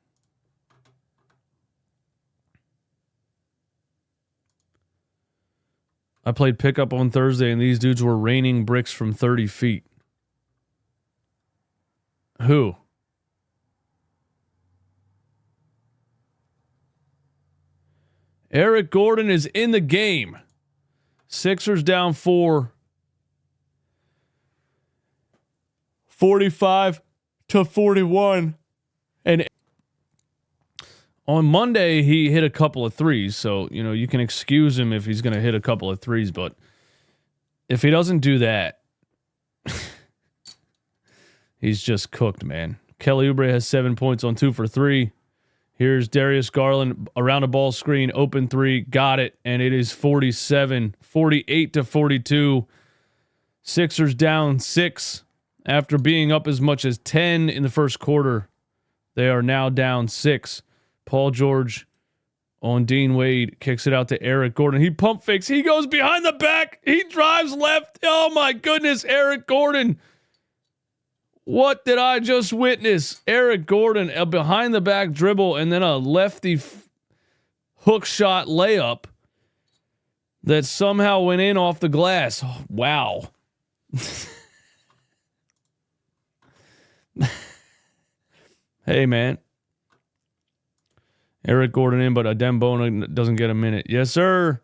I played pickup on Thursday, and these dudes were raining bricks from 30 feet. Who? Eric Gordon is in the game. Sixers down 4. 45-41. And on Monday, he hit a couple of threes. So, you can excuse him if he's going to hit a couple of threes. But if he doesn't do that, he's just cooked, man. Kelly Oubre has 7 points on 2 for 3. Here's Darius Garland around a ball screen, open 3, got it. And it is 48-42. Sixers down 6 after being up as much as 10 in the first quarter. They are now down 6. Paul George on Dean Wade kicks it out to Eric Gordon. He pump fakes. He goes behind the back. He drives left. Oh my goodness, Eric Gordon. What did I just witness? Eric Gordon, a behind the back dribble and then a lefty hook shot layup that somehow went in off the glass. Oh, wow. Hey, man. Eric Gordon in, but Adembona doesn't get a minute. Yes, sir.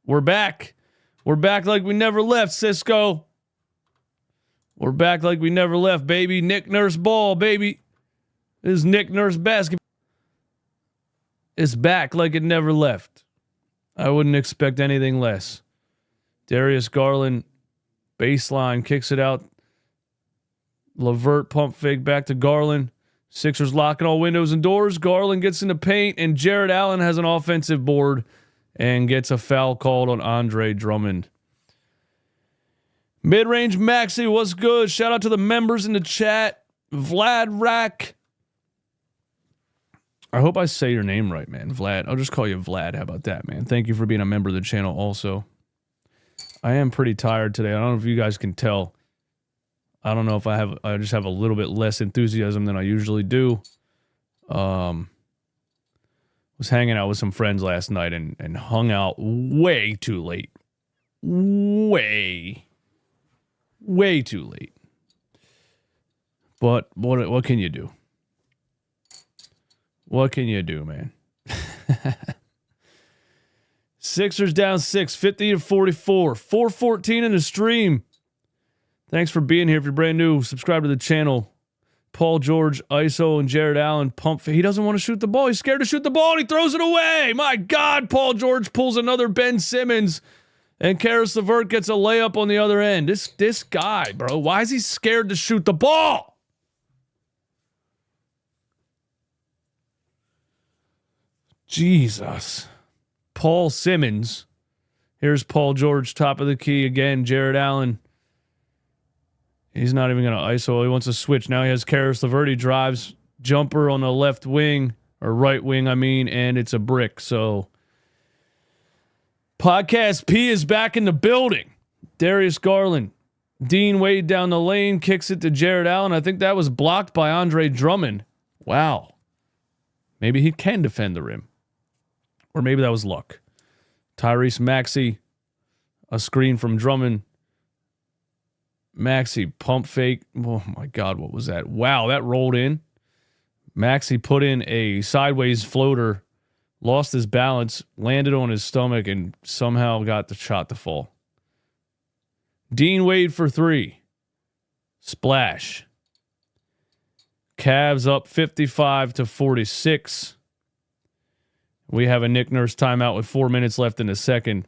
We're back. We're back like we never left, Cisco. We're back like we never left, baby. Nick Nurse ball, baby. This is Nick Nurse basketball. It's back like it never left. I wouldn't expect anything less. Darius Garland, baseline, kicks it out. LeVert pump fake back to Garland. Sixers locking all windows and doors. Garland gets in the paint, and Jared Allen has an offensive board and gets a foul called on Andre Drummond. Mid-range Maxi, what's good? Shout out to the members in the chat. Vlad Rack. I hope I say your name right, man. Vlad. I'll just call you Vlad. How about that, man? Thank you for being a member of the channel also. I am pretty tired today. I don't know if you guys can tell. I don't know if I just have a little bit less enthusiasm than I usually do. Was hanging out with some friends last night and hung out way too late. Way too late. But what can you do? What can you do, man? Sixers down 6, 50-44. 4:14 in the stream. Thanks for being here. If you're brand new, subscribe to the channel. Paul George, ISO, and Jared Allen pump. He doesn't want to shoot the ball. He's scared to shoot the ball, and he throws it away. My God, Paul George pulls another Ben Simmons, and Karis LeVert gets a layup on the other end. This guy, bro, why is he scared to shoot the ball? Jesus. Paul Simmons. Here's Paul George, top of the key again. Jared Allen. He's not even going to ISO. He wants to switch. Now he has Karis LeVert. He drives jumper on the left wing, or right wing, I mean, and it's a brick. So Podcast P is back in the building. Darius Garland. Dean Wade down the lane, kicks it to Jared Allen. I think that was blocked by Andre Drummond. Wow. Maybe he can defend the rim. Or maybe that was luck. Tyrese Maxey, a screen from Drummond. Maxey pump fake. Oh my God, what was that? Wow, that rolled in. Maxey put in a sideways floater, lost his balance, landed on his stomach, and somehow got the shot to fall. Dean Wade for 3. Splash. Cavs up 55-46. We have a Nick Nurse timeout with 4 minutes left in the second.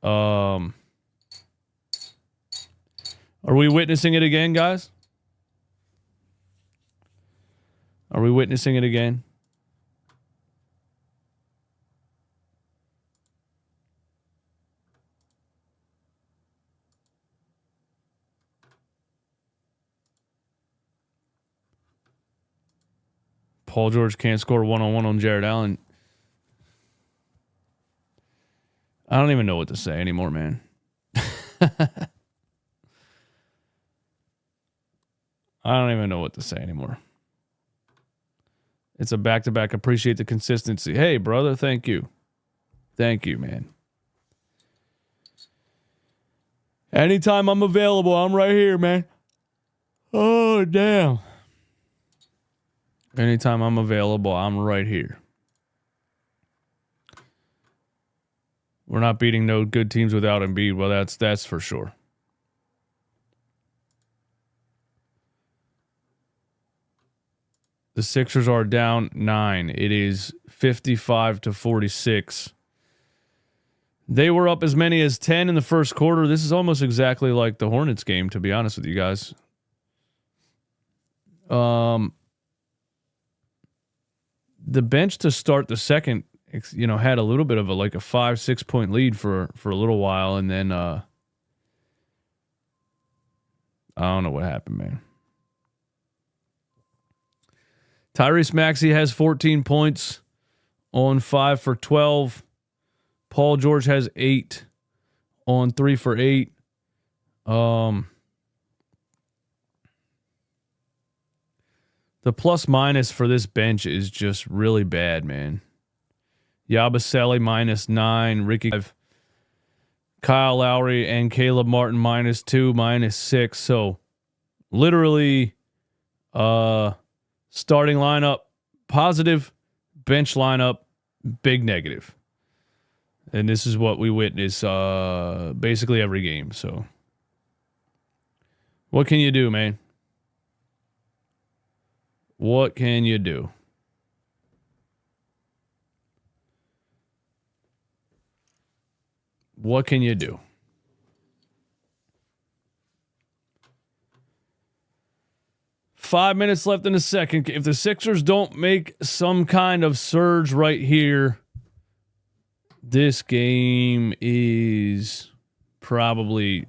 Are we witnessing it again, guys? Are we witnessing it again? Paul George can't score one-on-one on Jared Allen. I don't even know what to say anymore, man. I don't even know what to say anymore. It's a back-to-back. Appreciate the consistency. Hey, brother, thank you. Thank you, man. Anytime I'm available, I'm right here, man. Oh, damn. Anytime I'm available, I'm right here. We're not beating no good teams without Embiid. Well, that's for sure. The Sixers are down 9. It is 55-46. They were up as many as 10 in the first quarter. This is almost exactly like the Hornets game, to be honest with you guys. The bench to start the second, had a little bit of a 5-6 point lead for a little while, and then I don't know what happened, man. Tyrese Maxey has 14 points on 5 for 12. Paul George has 8 on 3 for 8. The plus minus for this bench is just really bad, man. Yabusele -9, Ricky 5, Kyle Lowry and Caleb Martin -2, -6. So literally starting lineup positive, bench lineup big negative. And this is what we witness basically every game. So what can you do, man? What can you do? What can you do? Five minutes left in the second. If the Sixers don't make some kind of surge right here, this game is probably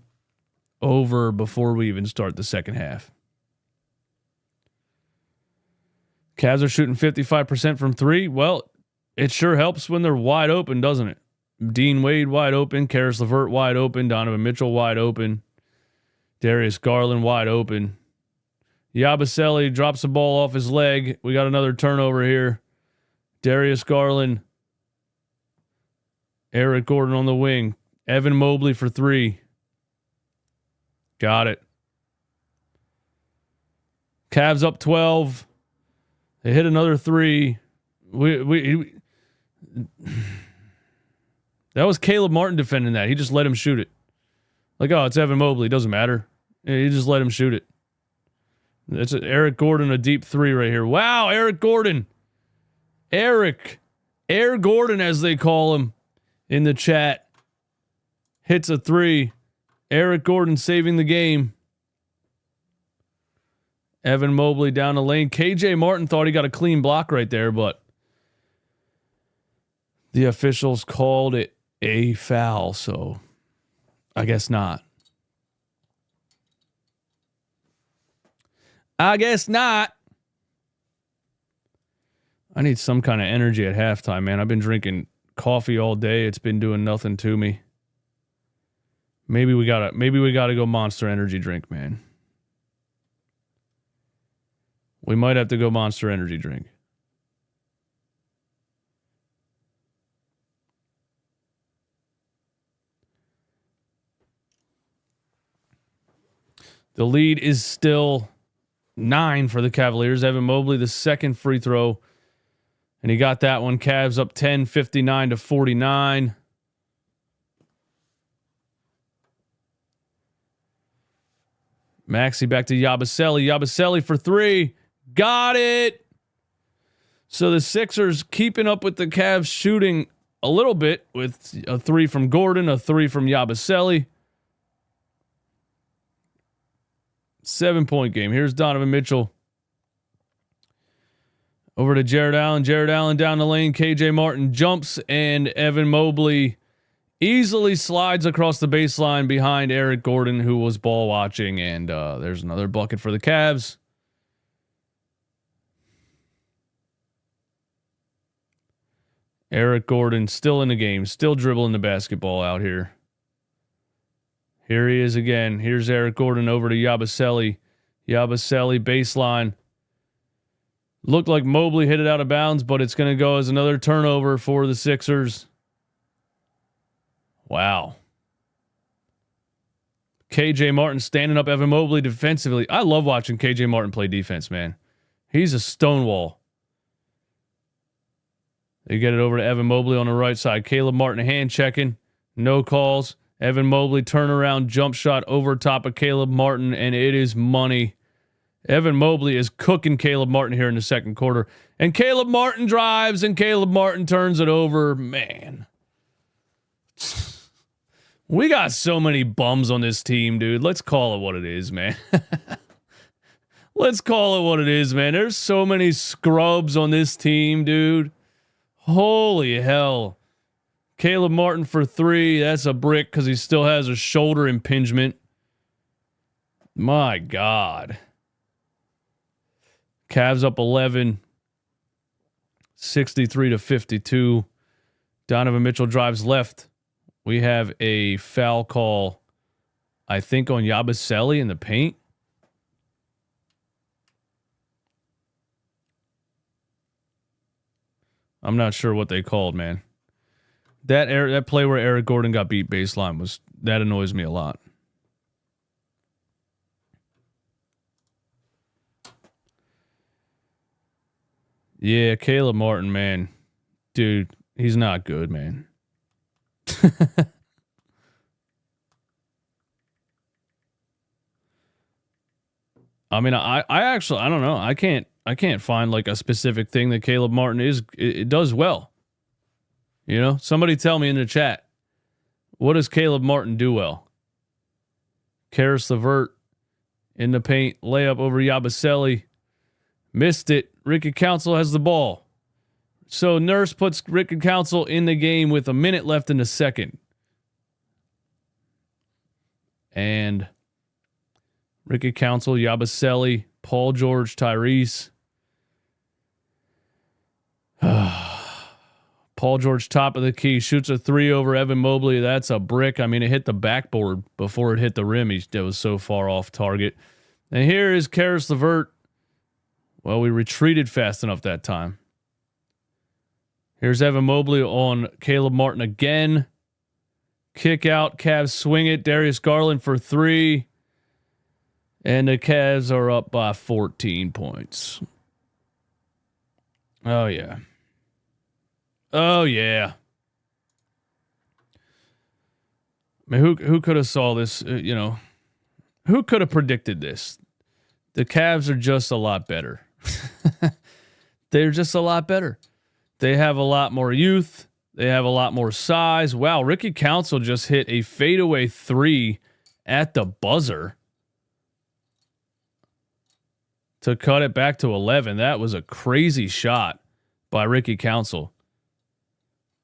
over before we even start the second half. Cavs are shooting 55% from 3. Well, it sure helps when they're wide open, doesn't it? Dean Wade wide open, Karis LeVert wide open, Donovan Mitchell wide open, Darius Garland wide open. Yabusele drops the ball off his leg. We got another turnover here. Darius Garland, Eric Gordon on the wing. Evan Mobley for 3. Got it. Cavs up 12. They hit another 3. That was Caleb Martin defending that. He just let him shoot it. Like, oh, it's Evan Mobley. Doesn't matter. He just let him shoot it. That's Eric Gordon, a deep 3 right here. Wow, Eric Gordon. Air Gordon, as they call him in the chat, hits a 3. Eric Gordon saving the game. Evan Mobley down the lane. KJ Martin thought he got a clean block right there, but the officials called it a foul, so I guess not. I guess not. I need some kind of energy at halftime, man. I've been drinking coffee all day. It's been doing nothing to me. Maybe we gotta go Monster Energy drink, man. We might have to go Monster Energy drink. The lead is still 9 for the Cavaliers. Evan Mobley, the second free throw. And he got that one. Cavs up 10, 59-49. Maxey back to Yabusele. Yabusele for 3. Got it. So the Sixers keeping up with the Cavs shooting a little bit with a 3 from Gordon, a 3 from Yabusele. 7-point game. Here's Donovan Mitchell. Over to Jared Allen. Jared Allen down the lane. KJ Martin jumps, and Evan Mobley easily slides across the baseline behind Eric Gordon, who was ball watching. And there's another bucket for the Cavs. Eric Gordon still in the game, still dribbling the basketball out here. Here he is again. Here's Eric Gordon over to Yabusele. Yabusele baseline. Looked like Mobley hit it out of bounds, but it's going to go as another turnover for the Sixers. Wow. KJ Martin standing up Evan Mobley defensively. I love watching KJ Martin play defense, man. He's a stonewall. They get it over to Evan Mobley on the right side. Caleb Martin hand checking. No calls. Evan Mobley turnaround jump shot over top of Caleb Martin, and it is money. Evan Mobley is cooking Caleb Martin here in the second quarter. And Caleb Martin drives, and Caleb Martin turns it over. Man. We got so many bums on this team, dude. Let's call it what it is, man. Let's call it what it is, man. There's so many scrubs on this team, dude. Holy hell. Caleb Martin for 3. That's a brick because he still has a shoulder impingement. My God. Cavs up 11, 63-52. Donovan Mitchell drives left. We have a foul call, I think, on Yabusele in the paint. I'm not sure what they called, man. That play where Eric Gordon got beat baseline that annoys me a lot. Yeah, Caleb Martin, man. Dude, he's not good, man. I mean, I actually, I don't know. I can't find like a specific thing that Caleb Martin it does well. You know, somebody tell me in the chat, what does Caleb Martin do well? Karis LeVert in the paint, layup over Yabusele. Missed it. Ricky Council has the ball. So Nurse puts Ricky Council in the game with a minute left in the second. And Ricky Council, Yabusele, Paul George, Tyrese. Paul George, top of the key, shoots a three over Evan Mobley. That's a brick. I mean, it hit the backboard before it hit the rim. It was so far off target. And here is Karis LeVert. Well, we retreated fast enough that time. Here's Evan Mobley on Caleb Martin again. Kick out. Cavs swing it. Darius Garland for three. And the Cavs are up by 14 points. Oh, yeah. Oh, yeah. I mean, who could have saw this? Who could have predicted this? The Cavs are just a lot better. They're just a lot better. They have a lot more youth. They have a lot more size. Wow, Ricky Council just hit a fadeaway three at the buzzer to cut it back to 11. That was a crazy shot by Ricky Council.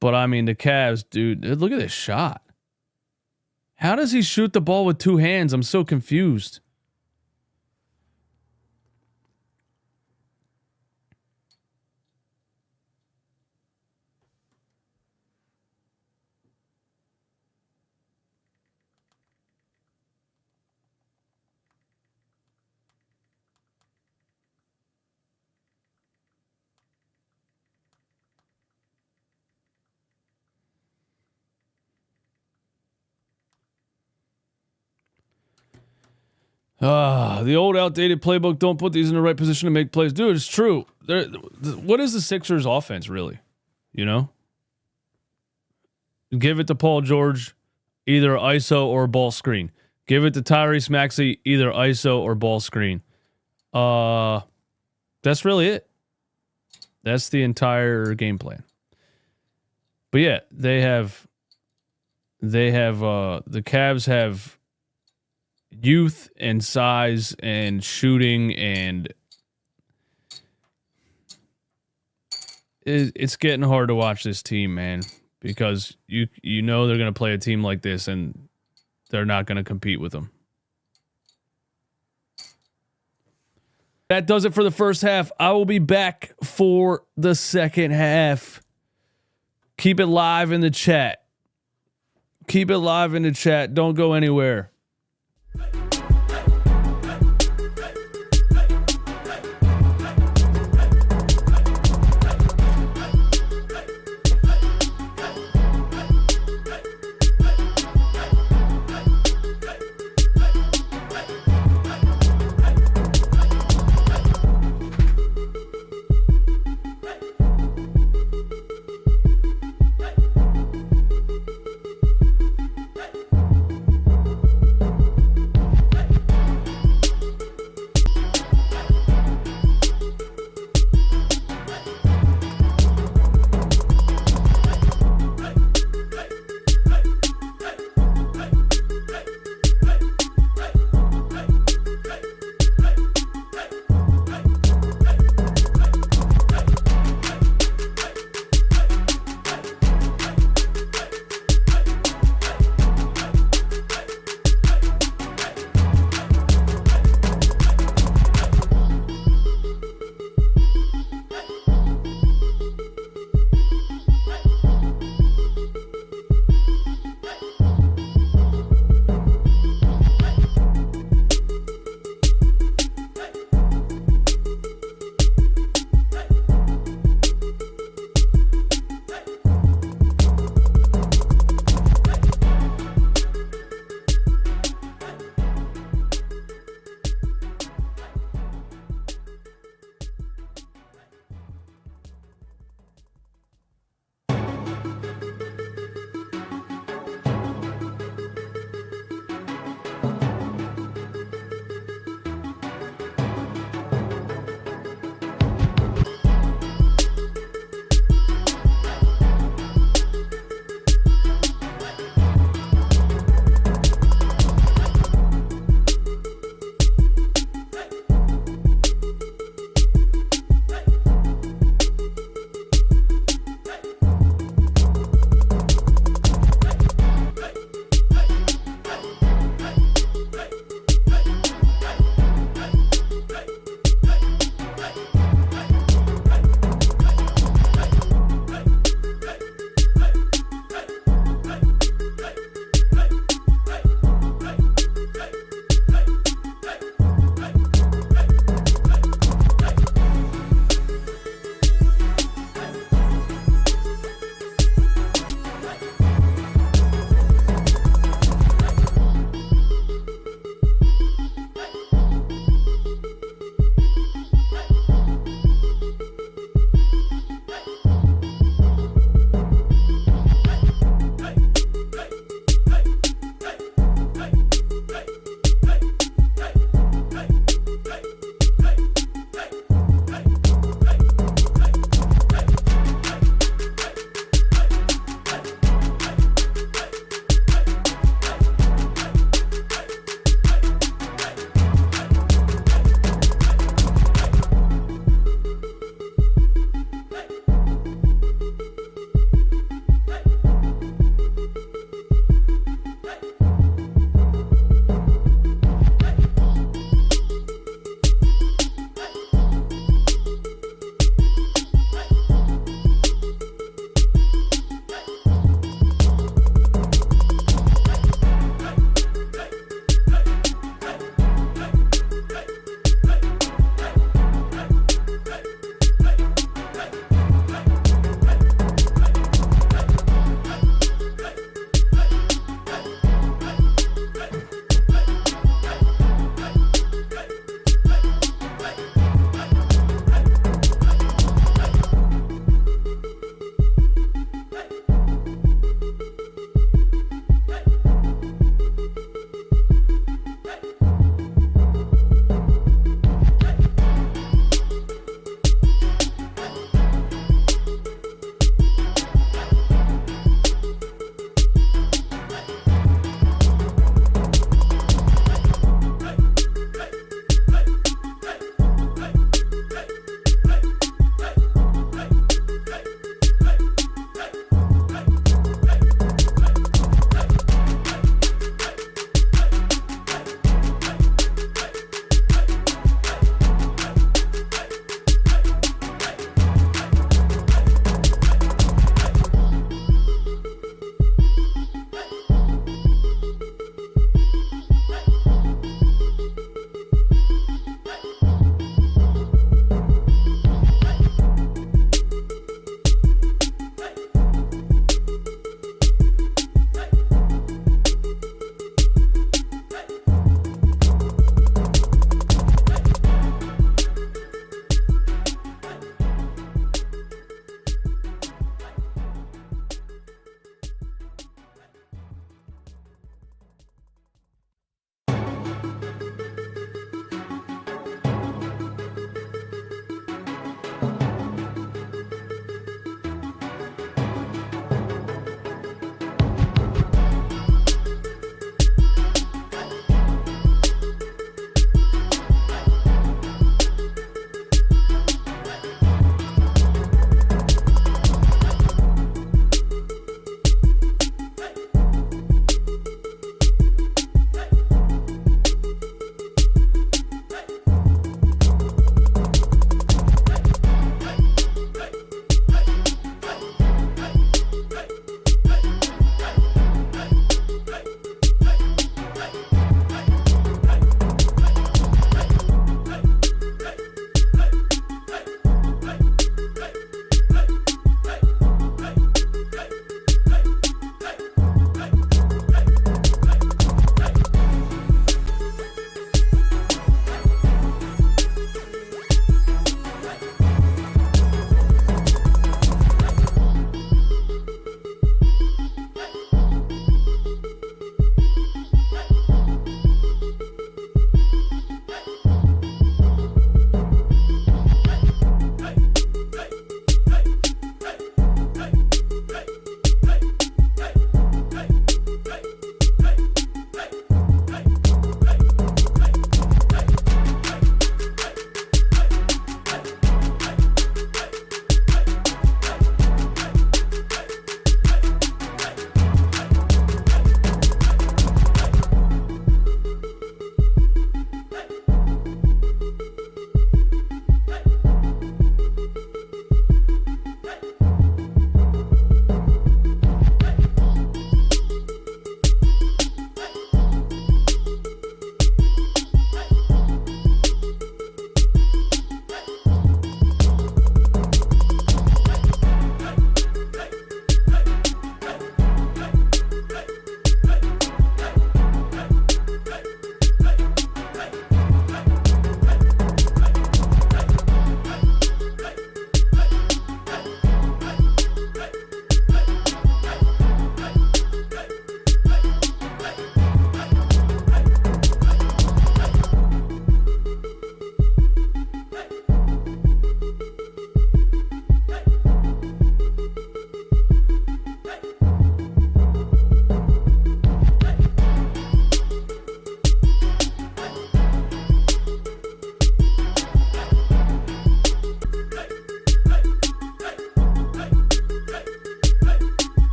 But, I mean, the Cavs, dude, look at this shot. How does he shoot the ball with two hands? I'm so confused. The old outdated playbook, don't put these in the right position to make plays. Dude, it's true. What is the Sixers offense really? You know? Give it to Paul George, either ISO or ball screen. Give it to Tyrese Maxey, either ISO or ball screen. That's really it. That's the entire game plan. But yeah, the Cavs have youth and size and shooting, and it's getting hard to watch this team, man, because you know they're going to play a team like this and they're not going to compete with them. That does it for the first half. I will be back for the second half. Keep it live in the chat. Keep it live in the chat. Don't go anywhere.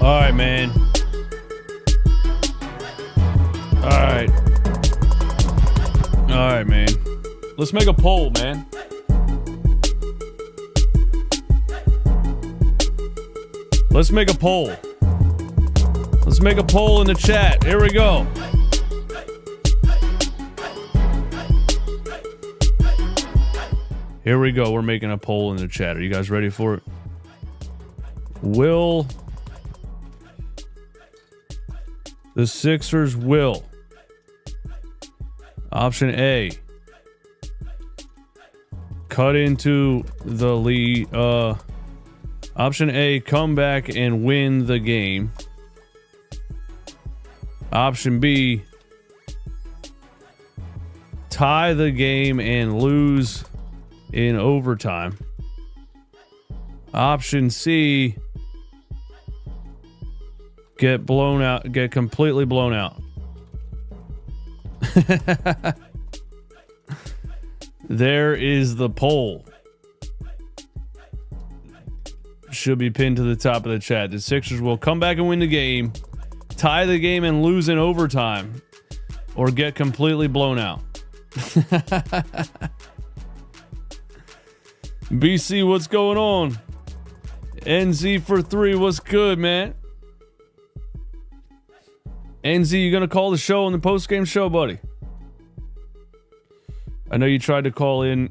All right, man. All right. All right, man. Let's make a poll, man. Let's make a poll. Let's make a poll in the chat. Here we go. Here we go. We're making a poll in the chat. Are you guys ready for it? Will the Sixers option A, cut into the lead. Option A, come back and win the game. Option B, tie the game and lose in overtime. Option C, get blown out, get completely blown out. There is the poll. Should be pinned to the top of the chat. The Sixers will come back and win the game, tie the game and lose in overtime, or get completely blown out. BC, what's going on? NZ for 3, what's good, man? NZ, you gonna call the show on the post-game show, buddy? I know you tried to call in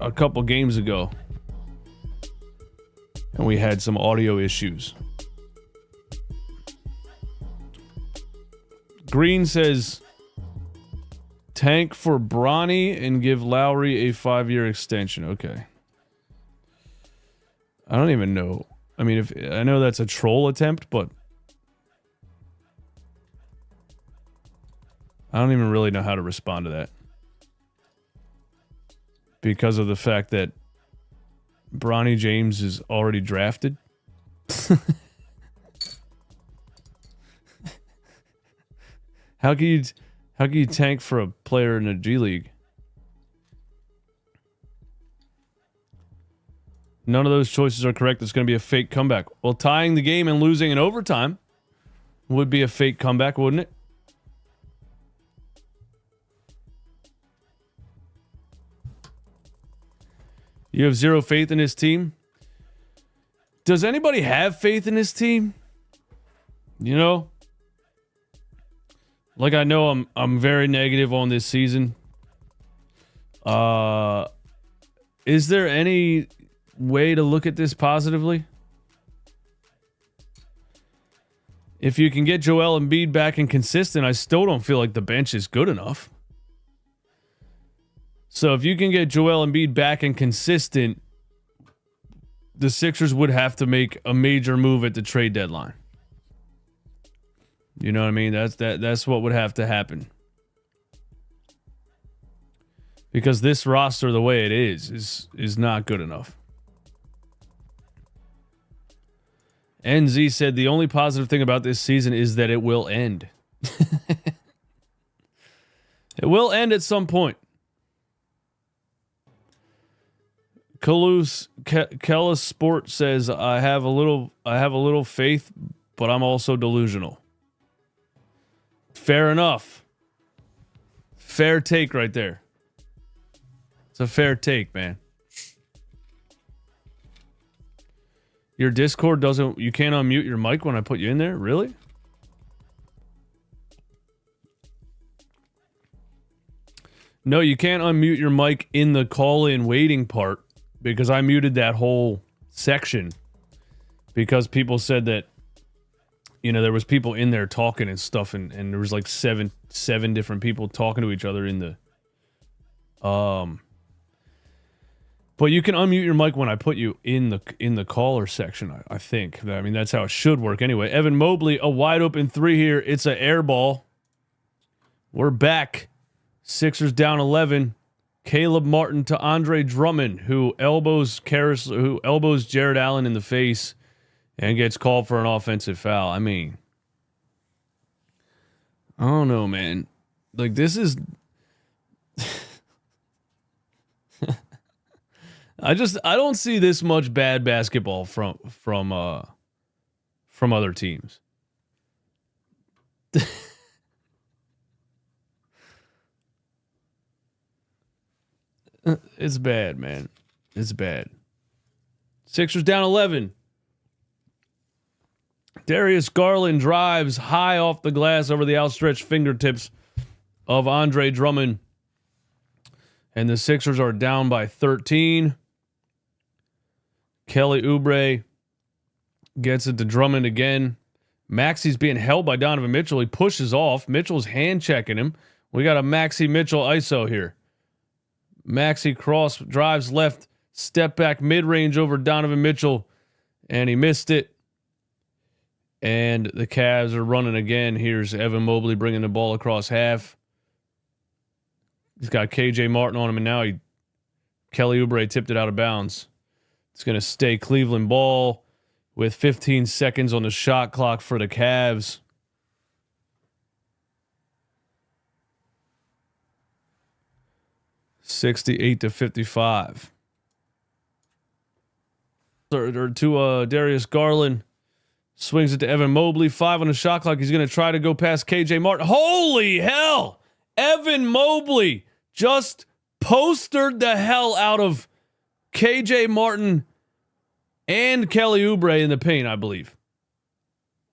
a couple games ago, and we had some audio issues. Green says, tank for Bronny and give Lowry a 5-year extension. Okay. I don't even know. I mean, if I know that's a troll attempt, but I don't even really know how to respond to that. Because of the fact that Bronny James is already drafted. How can you tank for a player in the G League? None of those choices are correct. It's going to be a fake comeback. Well, tying the game and losing in overtime would be a fake comeback, wouldn't it? You have zero faith in his team? Does anybody have faith in his team? You know? Like, I know I'm very negative on this season. Is there any way to look at this positively? If you can get Joel Embiid back and consistent, I still don't feel like the bench is good enough. So if you can get Joel Embiid back and consistent, the Sixers would have to make a major move at the trade deadline. You know what I mean? That's what would have to happen. Because this roster, the way it is not good enough. NZ said the only positive thing about this season is that it will end. It will end at some point. Kellis Sport says I have a little faith, but I'm also delusional. Fair enough. Fair take right there. It's a fair take, man. Your Discord you can't unmute your mic when I put you in there? Really? No, you can't unmute your mic in the call-in waiting part because I muted that whole section because people said that, you know, there was people in there talking and stuff, and there was like seven different people talking to each other in the but you can unmute your mic when I put you in the caller section, I think. I mean, that's how it should work anyway. Evan Mobley, a wide open 3 here. It's an air ball. We're back. Sixers down 11. Caleb Martin to Andre Drummond, who elbows Jared Allen in the face and gets called for an offensive foul. I mean, I don't know, man. Like, this is I don't see this much bad basketball from from other teams. It's bad, man. It's bad. Sixers down 11. Darius Garland drives high off the glass over the outstretched fingertips of Andre Drummond. And the Sixers are down by 13. Kelly Oubre gets it to Drummond again. Maxi's being held by Donovan Mitchell. He pushes off. Mitchell's hand checking him. We got a Maxi Mitchell ISO here. Maxi cross drives left, step back mid-range over Donovan Mitchell, and he missed it. And the Cavs are running again. Here's Evan Mobley bringing the ball across half. He's got KJ Martin on him, and now Kelly Oubre tipped it out of bounds. It's going to stay Cleveland ball with 15 seconds on the shot clock for the Cavs. $68-55. Or to Darius Garland. Swings it to Evan Mobley. 5 on the shot clock. He's going to try to go past KJ Martin. Holy hell! Evan Mobley just postered the hell out of KJ Martin and Kelly Oubre in the paint, I believe.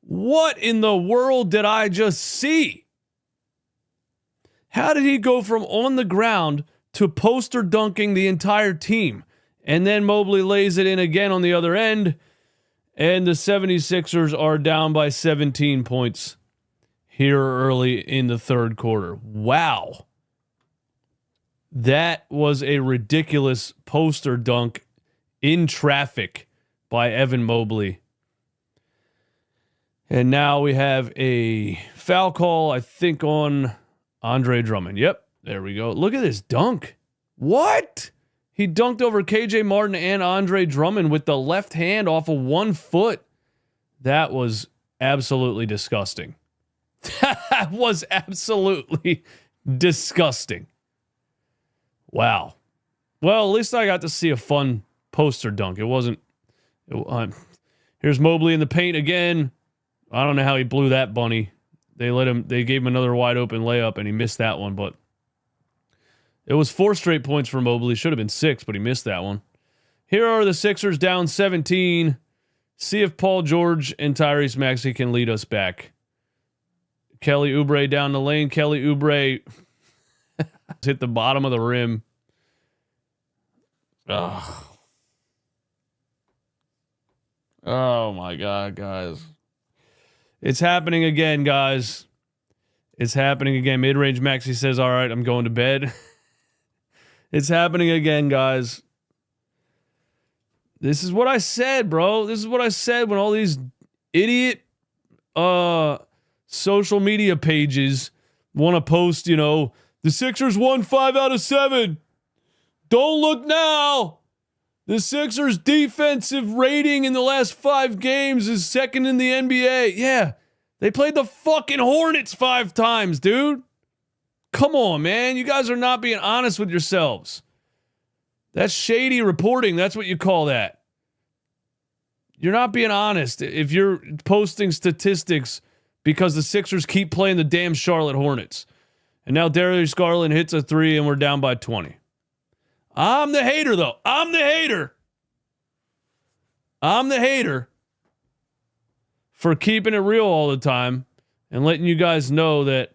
What in the world did I just see? How did he go from on the ground to poster dunking the entire team? And then Mobley lays it in again on the other end. And the 76ers are down by 17 points here early in the third quarter. Wow. That was a ridiculous poster dunk in traffic by Evan Mobley. And now we have a foul call, I think, on Andre Drummond. Yep, there we go. Look at this dunk. What? He dunked over KJ Martin and Andre Drummond with the left hand off of 1 foot. That was absolutely disgusting. That was absolutely disgusting. Wow. Well, at least I got to see a fun poster dunk. It wasn't. Here's Mobley in the paint again. I don't know how he blew that bunny. They gave him another wide open layup and he missed that one, but it was 4 straight points for Mobley. Should have been 6, but he missed that one. Here are the Sixers down 17. See if Paul George and Tyrese Maxey can lead us back. Kelly Oubre down the lane. Kelly Oubre hit the bottom of the rim. Oh my God, guys. It's happening again, guys. It's happening again. Mid-range Maxey says, all right, I'm going to bed. It's happening again, guys. This is what I said, bro. This is what I said when all these idiot social media pages want to post, the Sixers won 5 out of 7. Don't look now. The Sixers' defensive rating in the last 5 games is second in the NBA. Yeah, they played the fucking Hornets 5 times, dude. Come on, man. You guys are not being honest with yourselves. That's shady reporting. That's what you call that. You're not being honest if you're posting statistics because the Sixers keep playing the damn Charlotte Hornets. And now Darius Garland hits a 3 and we're down by 20. I'm the hater, though. I'm the hater for keeping it real all the time and letting you guys know that,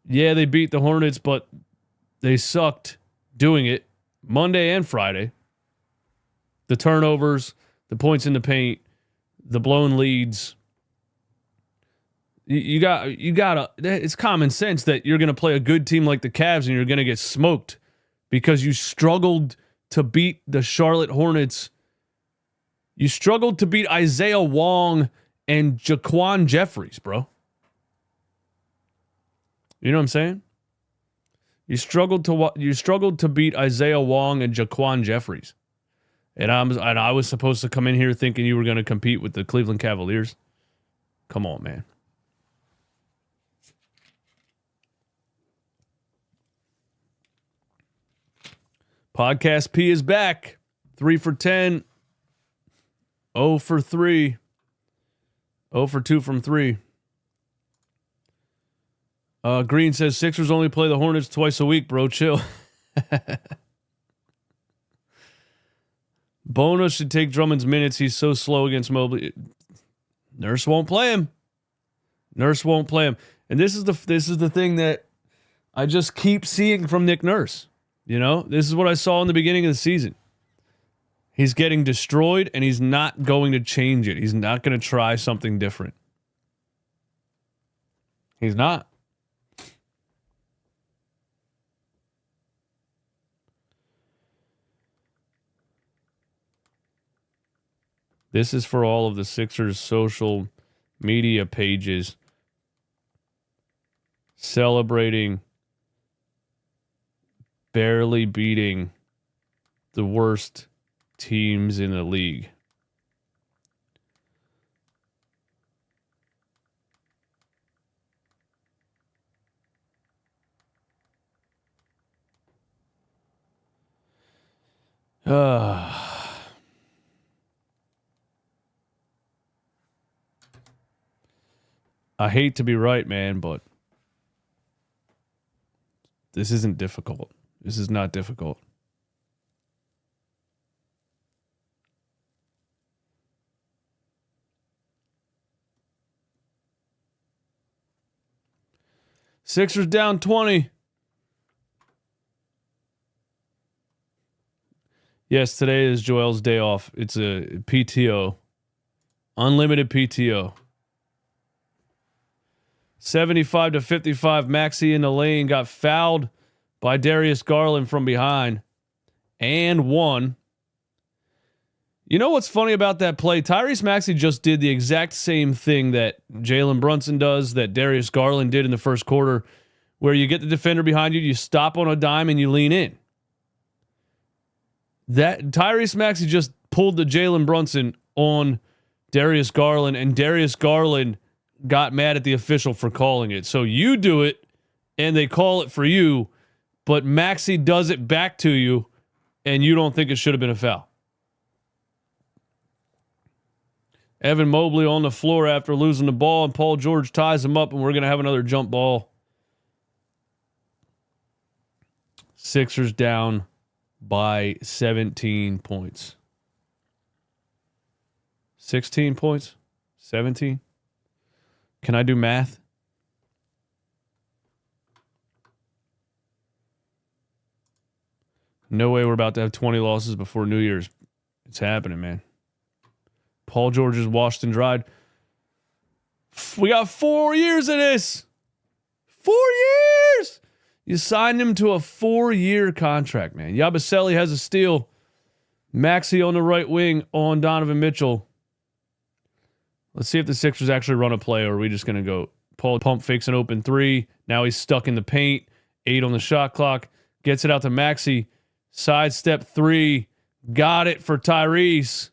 yeah, they beat the Hornets, but they sucked doing it Monday and Friday. The turnovers, the points in the paint, the blown leads. You gotta, it's common sense that you're going to play a good team like the Cavs and you're going to get smoked because you struggled to beat the Charlotte Hornets. You struggled to beat Isaiah Wong and Jaquan Jeffries, bro. You know what I'm saying? You struggled to beat Isaiah Wong and Jaquan Jeffries. And I was supposed to come in here thinking you were going to compete with the Cleveland Cavaliers. Come on, man. Podcast P is back. 3 for 10. 0 for 3. 0 for 2 from 3. Green says Sixers only play the Hornets twice a week, bro. Chill. Bono should take Drummond's minutes. He's so slow against Mobley. Nurse won't play him. And this is the thing that I just keep seeing from Nick Nurse. You know, this is what I saw in the beginning of the season. He's getting destroyed, and he's not going to change it. He's not going to try something different. He's not. This is for all of the Sixers social media pages celebrating barely beating the worst teams in the league. I hate to be right, man, but this isn't difficult. This is not difficult. Sixers down 20. Yes, today is Joel's day off. It's a PTO. Unlimited PTO. 75-55. Maxey in the lane got fouled by Darius Garland from behind and won. You know what's funny about that play? Tyrese Maxey just did the exact same thing that Jalen Brunson does, that Darius Garland did in the first quarter, where you get the defender behind you, you stop on a dime, and you lean in. That Tyrese Maxey just pulled the Jalen Brunson on Darius Garland, and Darius Garland got mad at the official for calling it. So you do it, and they call it for you, but Maxey does it back to you, and you don't think it should have been a foul. Evan Mobley on the floor after losing the ball, and Paul George ties him up, and we're going to have another jump ball. Sixers down by 17 points. 16 points? 17? Can I do math? No way we're about to have 20 losses before New Year's. It's happening, man. Paul George is washed and dried. We got 4 years of this. 4 years. You signed him to a 4-year contract, man. Yabusele has a steal. Maxey on the right wing on Donovan Mitchell. Let's see if the Sixers actually run a play, or are we just going to go Paul pump fakes an open three. Now he's stuck in the paint. 8 on the shot clock. Gets it out to Maxey. Sidestep three. Got it for Tyrese.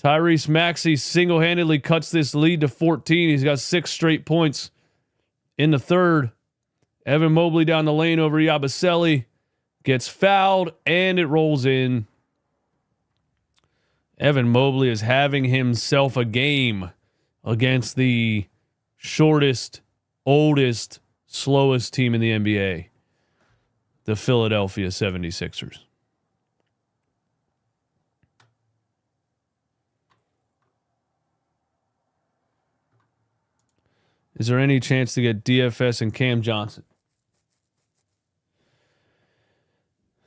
Tyrese Maxey single-handedly cuts this lead to 14. He's got 6 straight points in the third. Evan Mobley down the lane over Yabusele. Gets fouled, and it rolls in. Evan Mobley is having himself a game against the shortest, oldest, slowest team in the NBA, the Philadelphia 76ers. Is there any chance to get DFS and Cam Johnson?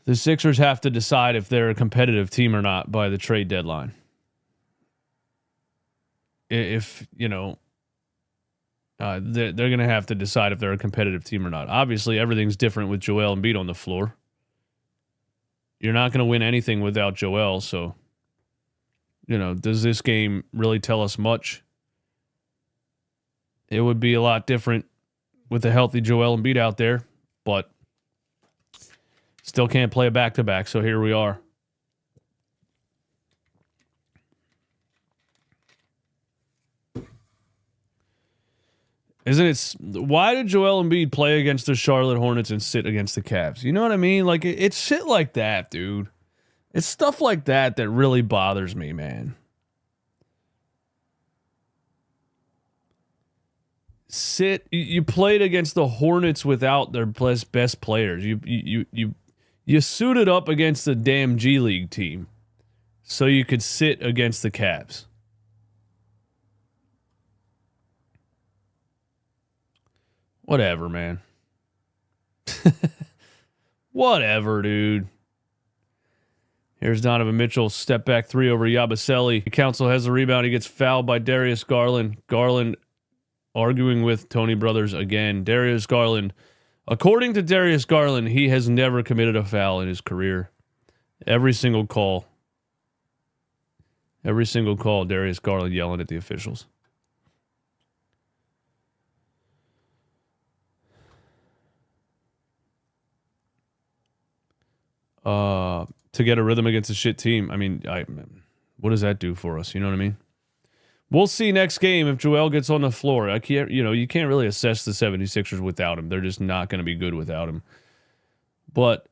The Sixers have to decide if they're a competitive team or not by the trade deadline. If, you know, they're going to have to decide if they're a competitive team or not. Obviously, everything's different with Joel Embiid on the floor. You're not going to win anything without Joel, so, you know, does this game really tell us much? It would be a lot different with a healthy Joel Embiid out there, but still can't play a back-to-back, so here we are. Isn't it? Why did Joel Embiid play against the Charlotte Hornets and sit against the Cavs? You know what I mean? Like, it's shit like that, dude. It's stuff like that that really bothers me, man. sit. You played against the Hornets without their best players. You suited up against the damn G League team so you could sit against the Cavs. Whatever, man. Whatever, dude. Here's Donovan Mitchell, step back three over Yabusele. Council has the rebound. He gets fouled by Darius Garland. Garland arguing with Tony Brothers again. Darius Garland, according to Darius Garland, he has never committed a foul in his career. Every single call, Darius Garland yelling at the officials. To get a rhythm against a shit team. I mean, what does that do for us? You know what I mean? We'll see next game if Joel gets on the floor. You can't really assess the 76ers without him. They're just not going to be good without him. But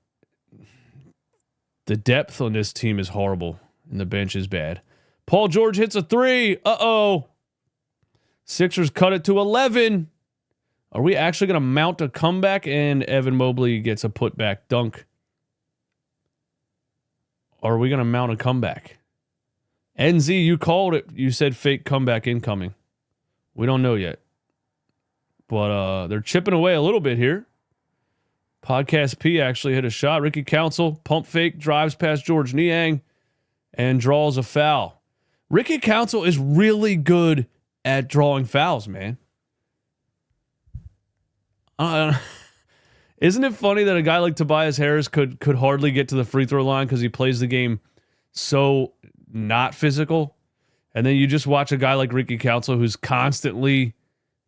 the depth on this team is horrible, and the bench is bad. Paul George hits a three. Uh-oh. Sixers cut it to 11. Are we actually going to mount a comeback? And Evan Mobley gets a putback dunk. Or are we going to mount a comeback? NZ, you called it. You said fake comeback incoming. We don't know yet. But they're chipping away a little bit here. Podcast P actually hit a shot. Ricky Council, pump fake, drives past George Niang, and draws a foul. Ricky Council is really good at drawing fouls, man. Isn't it funny that a guy like Tobias Harris could hardly get to the free throw line because he plays the game so not physical? And then you just watch a guy like Ricky Council who's constantly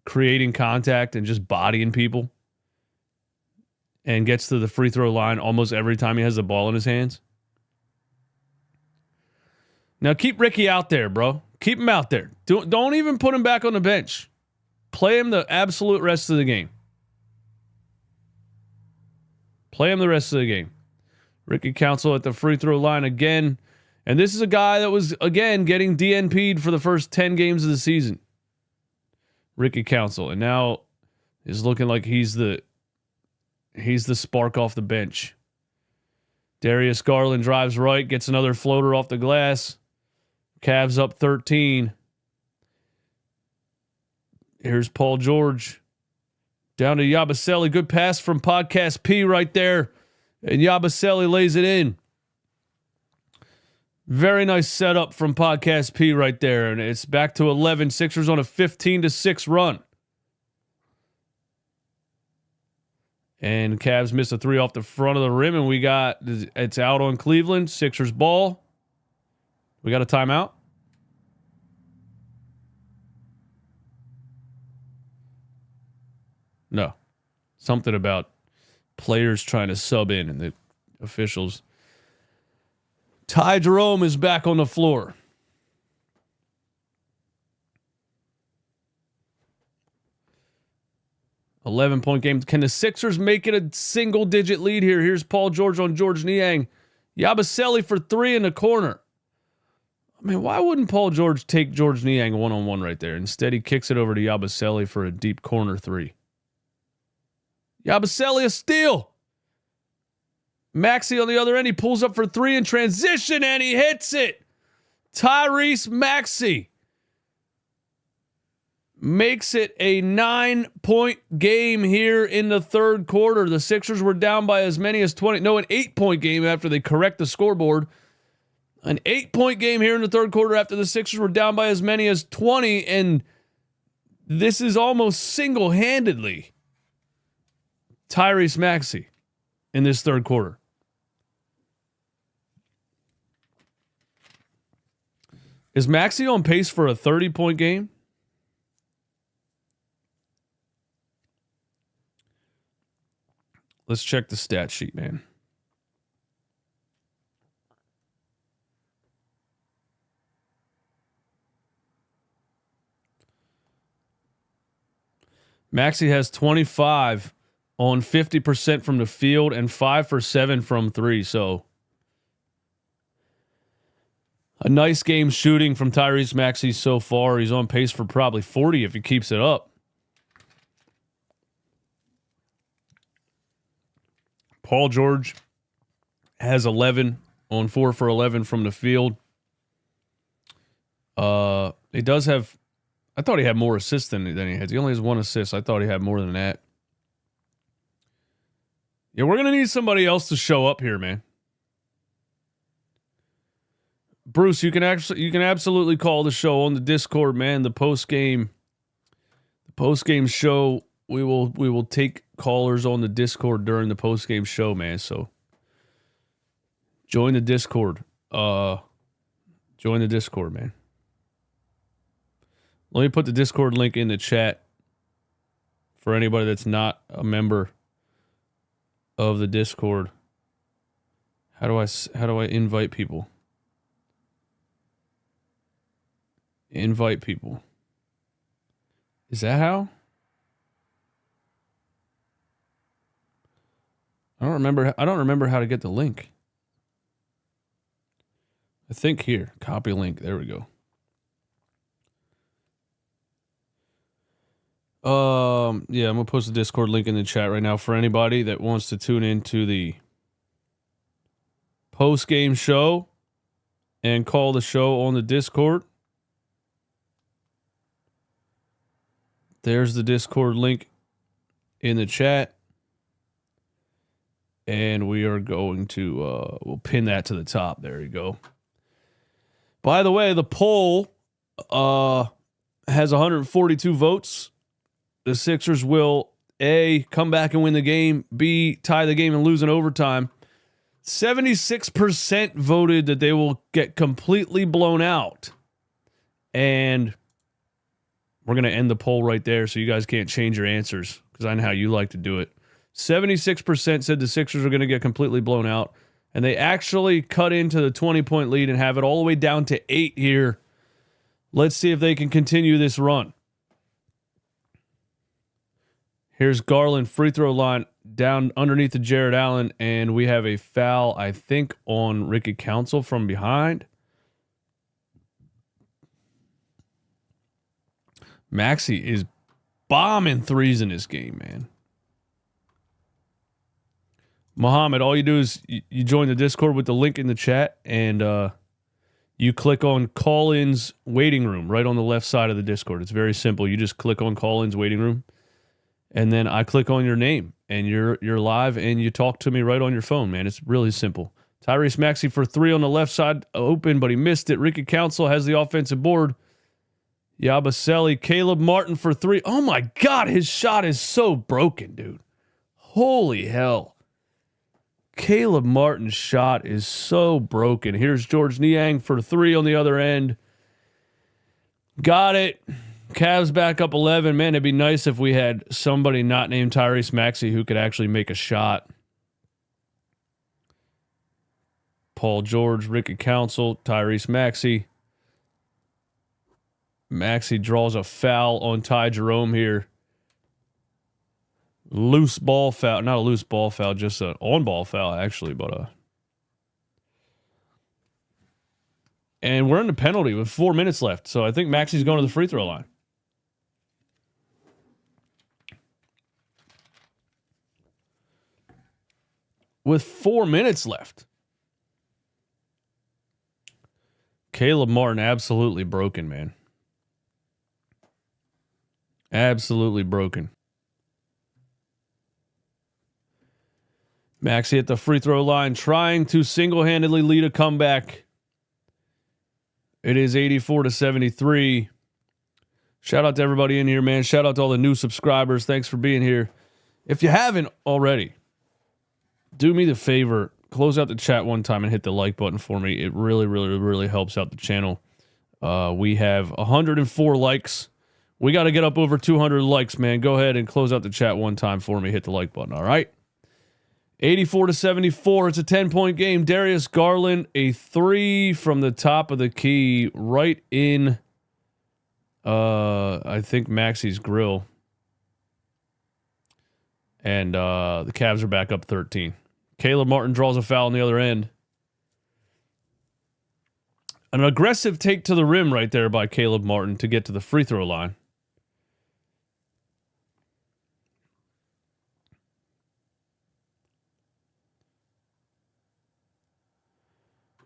creating contact and just bodying people and gets to the free throw line almost every time he has the ball in his hands. Now keep Ricky out there, bro. Keep him out there. Don't even put him back on the bench. Play him the absolute rest of the game. Play him the rest of the game. Ricky Council at the free throw line again. And this is a guy that was, again, getting DNP'd for the first 10 games of the season. Ricky Council. And now is looking like he's the spark off the bench. Darius Garland drives right, gets another floater off the glass. Cavs up 13. Here's Paul George. Down to Yabusele. Good pass from Podcast P right there. And Yabusele lays it in. Very nice setup from Podcast P right there. And it's back to 11. Sixers on a 15-6 run. And Cavs missed a three off the front of the rim. And it's out on Cleveland. Sixers ball. We got a timeout. No. Something about players trying to sub in and the officials. Ty Jerome is back on the floor. $11-point game. Can the Sixers make it a single-digit lead here? Here's Paul George on George Niang. Yabusele for three in the corner. I mean, why wouldn't Paul George take George Niang one-on-one right there? Instead, he kicks it over to Yabusele for a deep corner three. Yabusele a steal. Maxey on the other end. He pulls up for three in transition and he hits it. Tyrese Maxey makes it a 9-point game here in the third quarter. The Sixers were down by as many as 20. No, an 8-point game after they correct the scoreboard. An 8-point game here in the third quarter after the Sixers were down by as many as 20. And this is almost single-handedly Tyrese Maxey in this third quarter. Is Maxey on pace for a 30-point game? Let's check the stat sheet, man. Maxey has 25 on 50% from the field and 5 for 7 from three. So a nice game shooting from Tyrese Maxey so far. He's on pace for probably 40 if he keeps it up. Paul George has 11 on 4 for 11 from the field. He does have, I thought he had more assists than he has. He only has 1 assist. I thought he had more than that. Yeah, we're going to need somebody else to show up here, man. Bruce, you can absolutely call the show on the Discord, man. The post game show, we will take callers on the Discord during the post game show, man. So join the Discord. Join the Discord, man. Let me put the Discord link in the chat for anybody that's not a member of the Discord. How do I invite people? Invite people. Is that how? I don't remember how to get the link. I think here, copy link. There we go. Yeah, I'm gonna post the Discord link in the chat right now for anybody that wants to tune into the post-game show and call the show on the Discord. There's the Discord link in the chat. And we are going to, we'll pin that to the top. There you go. By the way, the poll has 142 votes. The Sixers will, A, come back and win the game, B, tie the game and lose in overtime. 76% voted that they will get completely blown out. And we're going to end the poll right there so you guys can't change your answers because I know how you like to do it. 76% said the Sixers are going to get completely blown out. And they actually cut into the 20-point lead and have it all the way down to 8 here. Let's see if they can continue this run. Here's Garland, free throw line down underneath the Jared Allen. And we have a foul, I think, on Ricky Council from behind. Maxey is bombing threes in this game, man. Muhammad, all you do is you join the Discord with the link in the chat, and you click on call-ins waiting room right on the left side of the Discord. It's very simple. You just click on call-ins waiting room, and then I click on your name, and you're live, and you talk to me right on your phone, man. It's really simple. Tyrese Maxey for 3 on the left side, open, but he missed it. Ricky Council has the offensive board. Yabusele, Caleb Martin for 3. Oh, my God, his shot is so broken, dude. Holy hell. Caleb Martin's shot is so broken. Here's George Niang for 3 on the other end. Got it. Cavs back up 11. Man, it'd be nice if we had somebody not named Tyrese Maxey who could actually make a shot. Paul George, Ricky Council, Tyrese Maxey. Maxey draws a foul on Ty Jerome here. Loose ball foul. Not a loose ball foul, just an on-ball foul, actually. And we're in the penalty with 4 minutes left. So I think Maxey's going to the free throw line. With 4 minutes left. Caleb Martin absolutely broken, man. Absolutely broken. Maxey at the free throw line trying to single-handedly lead a comeback. It is 84-73. Shout out to everybody in here, man. Shout out to all the new subscribers. Thanks for being here. If you haven't already, do me the favor, close out the chat one time and hit the like button for me. It really, really, really helps out the channel. We have 104 likes. We got to get up over 200 likes, man. Go ahead and close out the chat one time for me. Hit the like button, all right? 84-74. It's a 10-point game. Darius Garland, a 3 from the top of the key, right in, I think, Maxey's grill. And the Cavs are back up 13. Caleb Martin draws a foul on the other end. An aggressive take to the rim right there by Caleb Martin to get to the free throw line.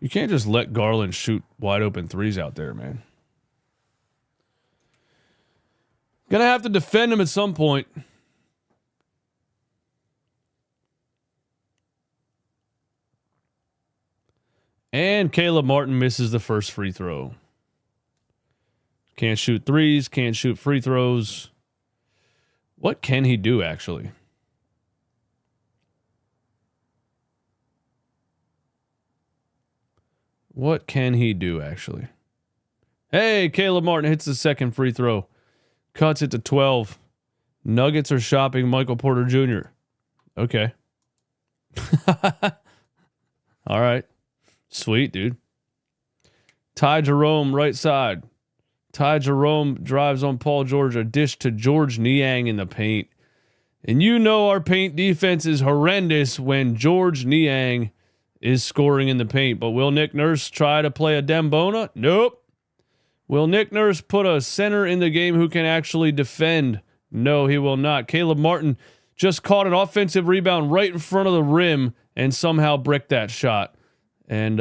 You can't just let Garland shoot wide open threes out there, man. Gonna have to defend him at some point. And Caleb Martin misses the first free throw. Can't shoot threes, can't shoot free throws. What can he do, actually? What can he do, actually? Hey, Caleb Martin hits the second free throw. Cuts it to 12. Nuggets are shopping Michael Porter Jr. Okay. All right. Sweet, dude. Ty Jerome, right side. Ty Jerome drives on Paul George. A dish to George Niang in the paint. And you know our paint defense is horrendous when George Niang is scoring in the paint. But will Nick Nurse try to play a Dembona? Nope. Will Nick Nurse put a center in the game who can actually defend? No, he will not. Caleb Martin just caught an offensive rebound right in front of the rim and somehow bricked that shot. And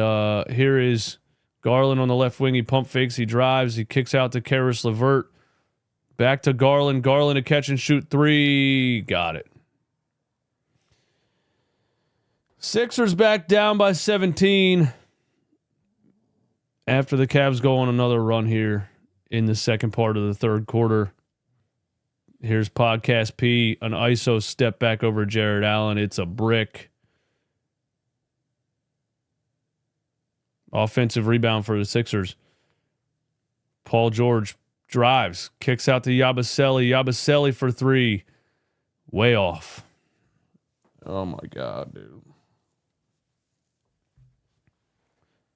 here is Garland on the left wing. He pump fakes. He drives. He kicks out to Karis LeVert. Back to Garland. Garland a catch and shoot three. Got it. Sixers back down by 17. After the Cavs go on another run here in the second part of the third quarter. Here's Podcast P. An ISO step back over Jared Allen. It's a brick. Offensive rebound for the Sixers. Paul George drives. Kicks out to Yabusele. Yabusele for three. Way off. Oh my God, dude.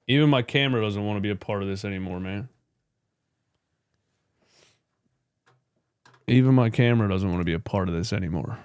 Even my camera doesn't want to be a part of this anymore, man. Even my camera doesn't want to be a part of this anymore.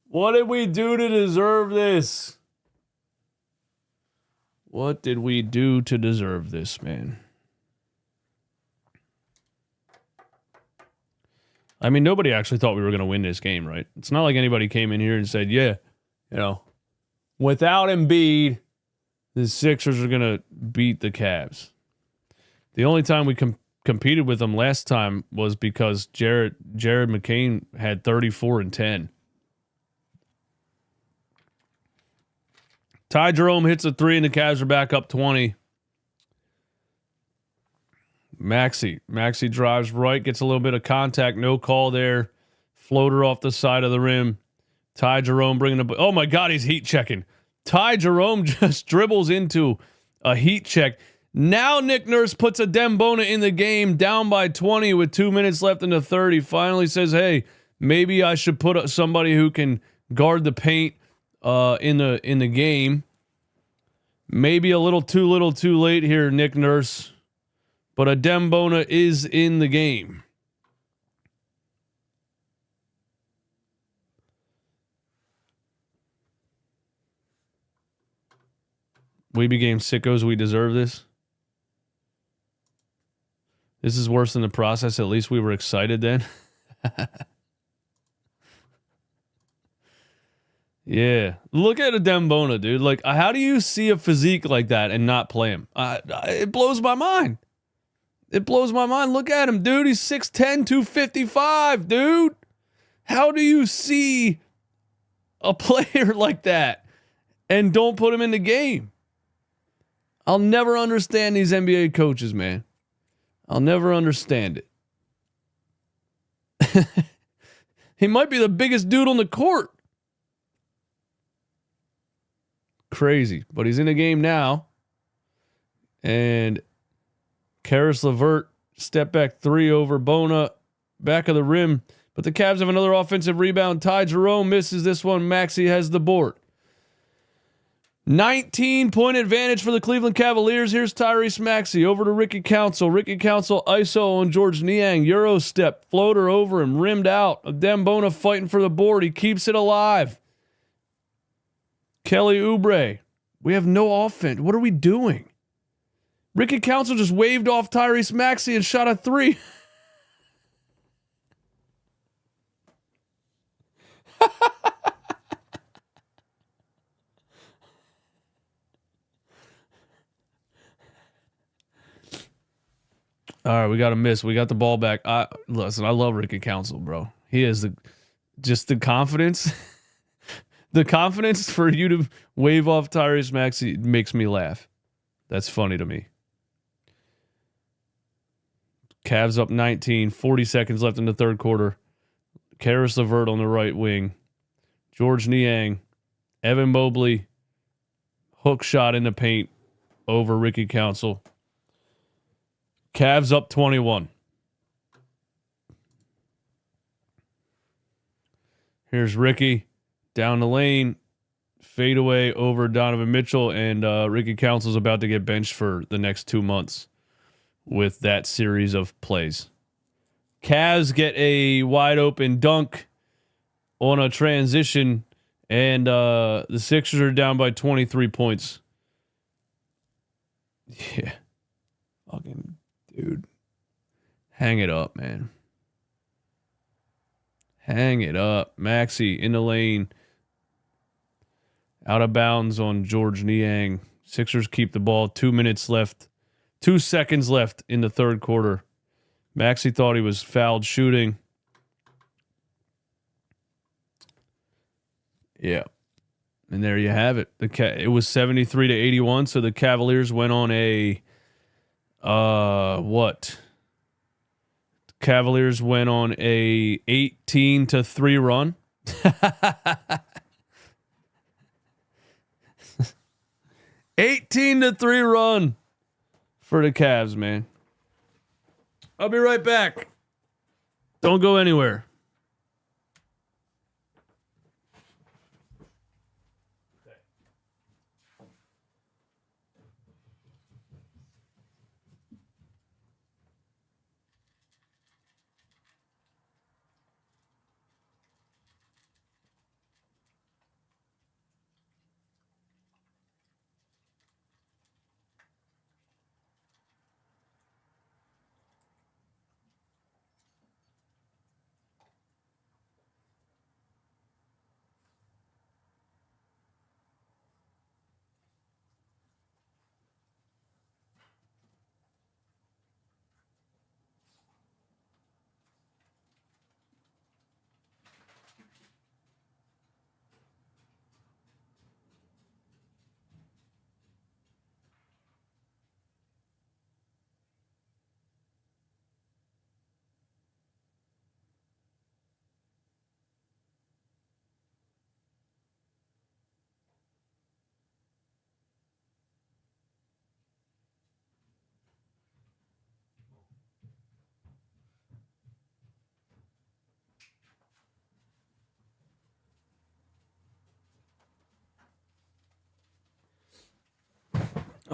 What did we do to deserve this? What did we do to deserve this, man? I mean, nobody actually thought we were going to win this game, right? It's not like anybody came in here and said, yeah, you know, without Embiid, the Sixers are going to beat the Cavs. The only time we competed with them last time was because Jared McCain had 34 and 10. Ty Jerome hits a three and the Cavs are back up 20. Maxey drives right, gets a little bit of contact, no call there. Floater off the side of the rim. Ty Jerome bringing the... Oh my God, he's heat checking. Ty Jerome just dribbles into a heat check. Now Nick Nurse puts a Dembona in the game, down by 20 with 2 minutes left in the third. He finally says, hey, maybe I should put somebody who can guard the paint in the game. Maybe a little too late here, Nick Nurse. But a Dembona is in the game. We became sickos. We deserve this. This is worse than the process. At least we were excited then. Yeah. Look at a Dembona, dude. Like, how do you see a physique like that and not play him? It blows my mind. It blows my mind. Look at him, dude. He's 6'10", 255, dude. How do you see a player like that and don't put him in the game? I'll never understand these NBA coaches, man. I'll never understand it. He might be the biggest dude on the court. Crazy. But he's in the game now. And Karis LeVert, step back three over Bona, back of the rim. But the Cavs have another offensive rebound. Ty Jerome misses this one. Maxey has the board. 19-point advantage for the Cleveland Cavaliers. Here's Tyrese Maxey over to Ricky Council. Ricky Council ISO on George Niang. Euro step. Floater over him. Rimmed out. Dembona fighting for the board. He keeps it alive. Kelly Oubre. We have no offense. What are we doing? Ricky Council just waved off Tyrese Maxey and shot a three. All right, we got a miss. We got the ball back. Listen, I love Ricky Council, bro. He is the confidence. The confidence for you to wave off Tyrese Maxey makes me laugh. That's funny to me. Cavs up 19, 40 seconds left in the third quarter. Karis LeVert on the right wing. George Niang, Evan Mobley, hook shot in the paint over Ricky Council. Cavs up 21. Here's Ricky down the lane, fade away over Donovan Mitchell, and Ricky Council's about to get benched for the next 2 months with that series of plays. Cavs get a wide open dunk on a transition, and the Sixers are down by 23 points. Yeah. Fucking dude. Hang it up, man. Hang it up. Maxey in the lane. Out of bounds on George Niang. Sixers keep the ball. 2 minutes left. 2 seconds left in the third quarter. Maxey thought he was fouled shooting. Yeah. And there you have it. It was 73 to 81. So the Cavaliers went on a Cavaliers went on a 18 to 3 run. 18 to 3 run for the Cavs, man. I'll be right back. Don't go anywhere.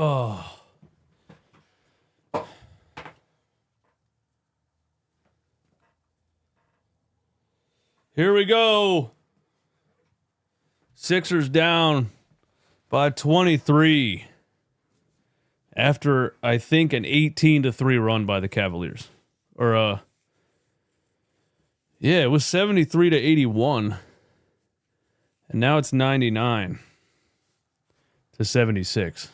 Oh. Here we go. Sixers down by 23 after, I think, an 18 to 3 run by the Cavaliers. It was 73 to 81. And now it's 99 to 76.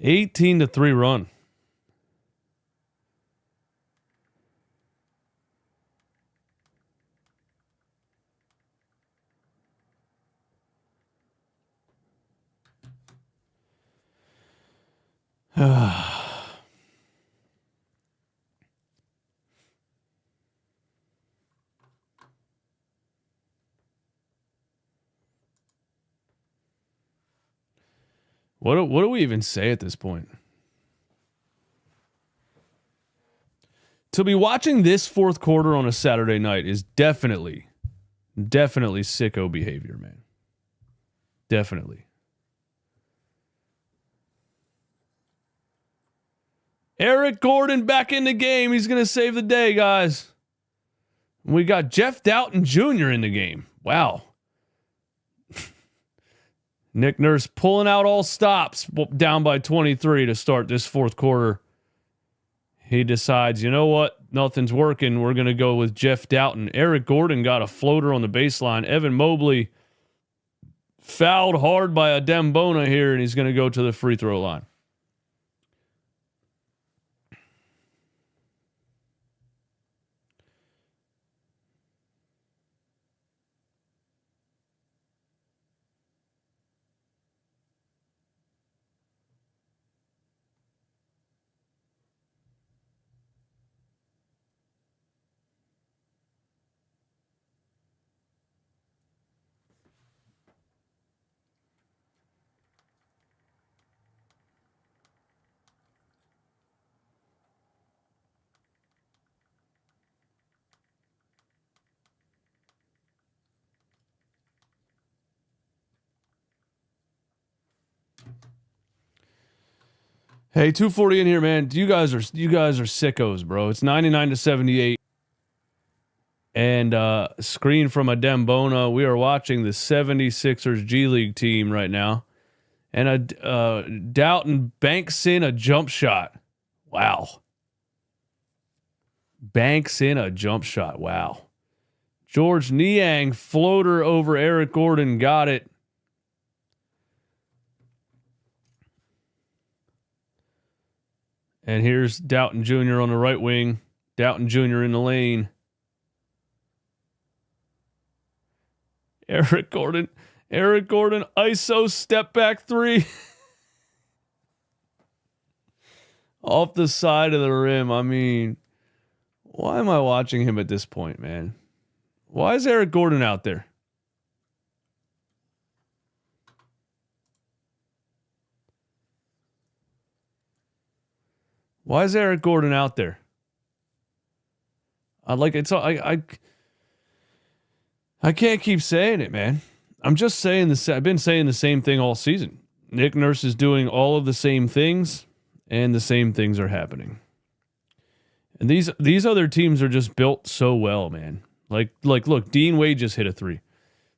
18 to 3 run. What do we even say at this point? To be watching this fourth quarter on a Saturday night is definitely sicko behavior, man. Definitely. Eric Gordon back in the game. He's going to save the day, guys. We got Jeff Doughton Jr. in the game. Wow. Nick Nurse pulling out all stops, down by 23 to start this fourth quarter. He decides, you know what? Nothing's working. We're going to go with Jeff Doughton. Eric Gordon got a floater on the baseline. Evan Mobley fouled hard by Adem Bona here, and he's going to go to the free throw line. Hey, 240 in here, man. You guys are sickos, bro. It's 99-78. And screen from Adem Bona. We are watching the 76ers G League team right now. And Doughton banks in a jump shot. Wow. Banks in a jump shot. Wow. George Niang floater over Eric Gordon. Got it. And here's Doughton Jr. on the right wing. Doughton Jr. in the lane. Eric Gordon, ISO step back three. Off the side of the rim. I mean, why am I watching him at this point, man? Why is Eric Gordon out there? Why is Eric Gordon out there? I can't keep saying it, man. I'm just saying this. I've been saying the same thing all season. Nick Nurse is doing all of the same things, and the same things are happening. And these other teams are just built so well, man. Like look, Dean Wade just hit a three.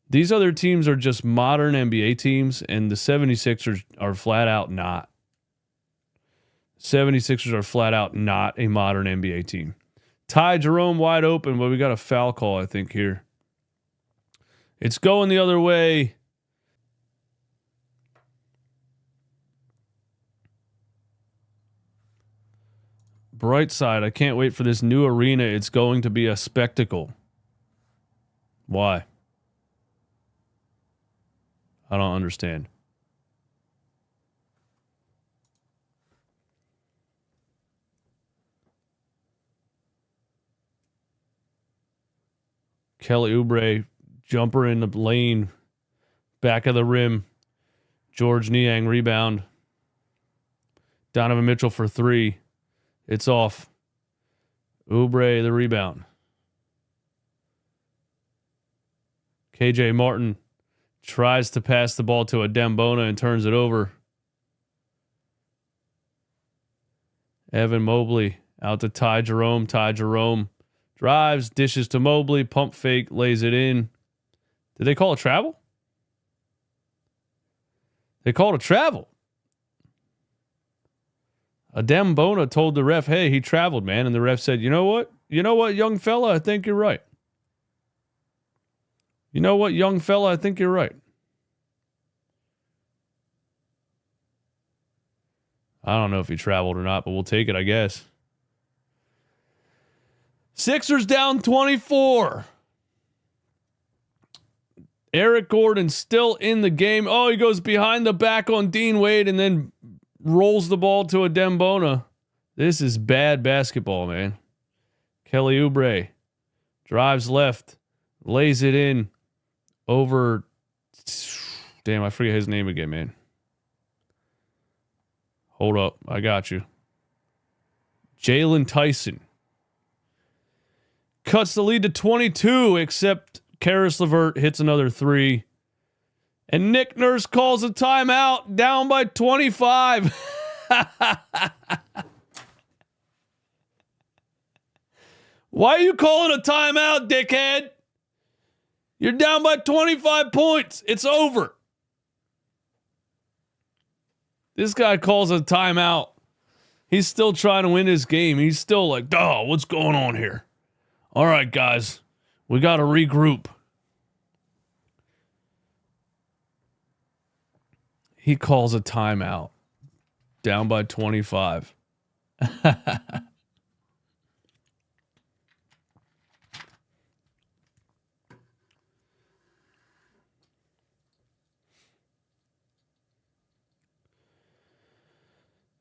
These other teams are just modern NBA teams, and the 76ers are flat out not. 76ers are flat out not a modern NBA team. Ty Jerome wide open, but we got a foul call, I think, here. It's going the other way. Bright side, I can't wait for this new arena. It's going to be a spectacle. Why? I don't understand. Kelly Oubre, jumper in the lane, back of the rim. George Niang rebound. Donovan Mitchell for three. It's off. Oubre the rebound. KJ Martin tries to pass the ball to Adem Bona and turns it over. Evan Mobley out to Ty Jerome. Ty Jerome drives, dishes to Mobley, pump fake, lays it in. Did they call a travel? They called a travel. Adem Bona told the ref, hey, he traveled, man. And the ref said, you know what? You know what, young fella? I think you're right. You know what, young fella? I think you're right. I don't know if he traveled or not, but we'll take it, I guess. Sixers down 24. Eric Gordon still in the game. Oh, he goes behind the back on Dean Wade and then rolls the ball to Adem Bona. This is bad basketball, man. Kelly Oubre drives left, lays it in over. Damn, I forget his name again, man. Hold up. I got you. Jalen Tyson cuts the lead to 22, except Karis LeVert hits another three. And Nick Nurse calls a timeout, down by 25. Why are you calling a timeout, dickhead? You're down by 25 points. It's over. This guy calls a timeout. He's still trying to win this game. He's still like, oh, what's going on here? All right, guys, we got to regroup. He calls a timeout. Down by 25.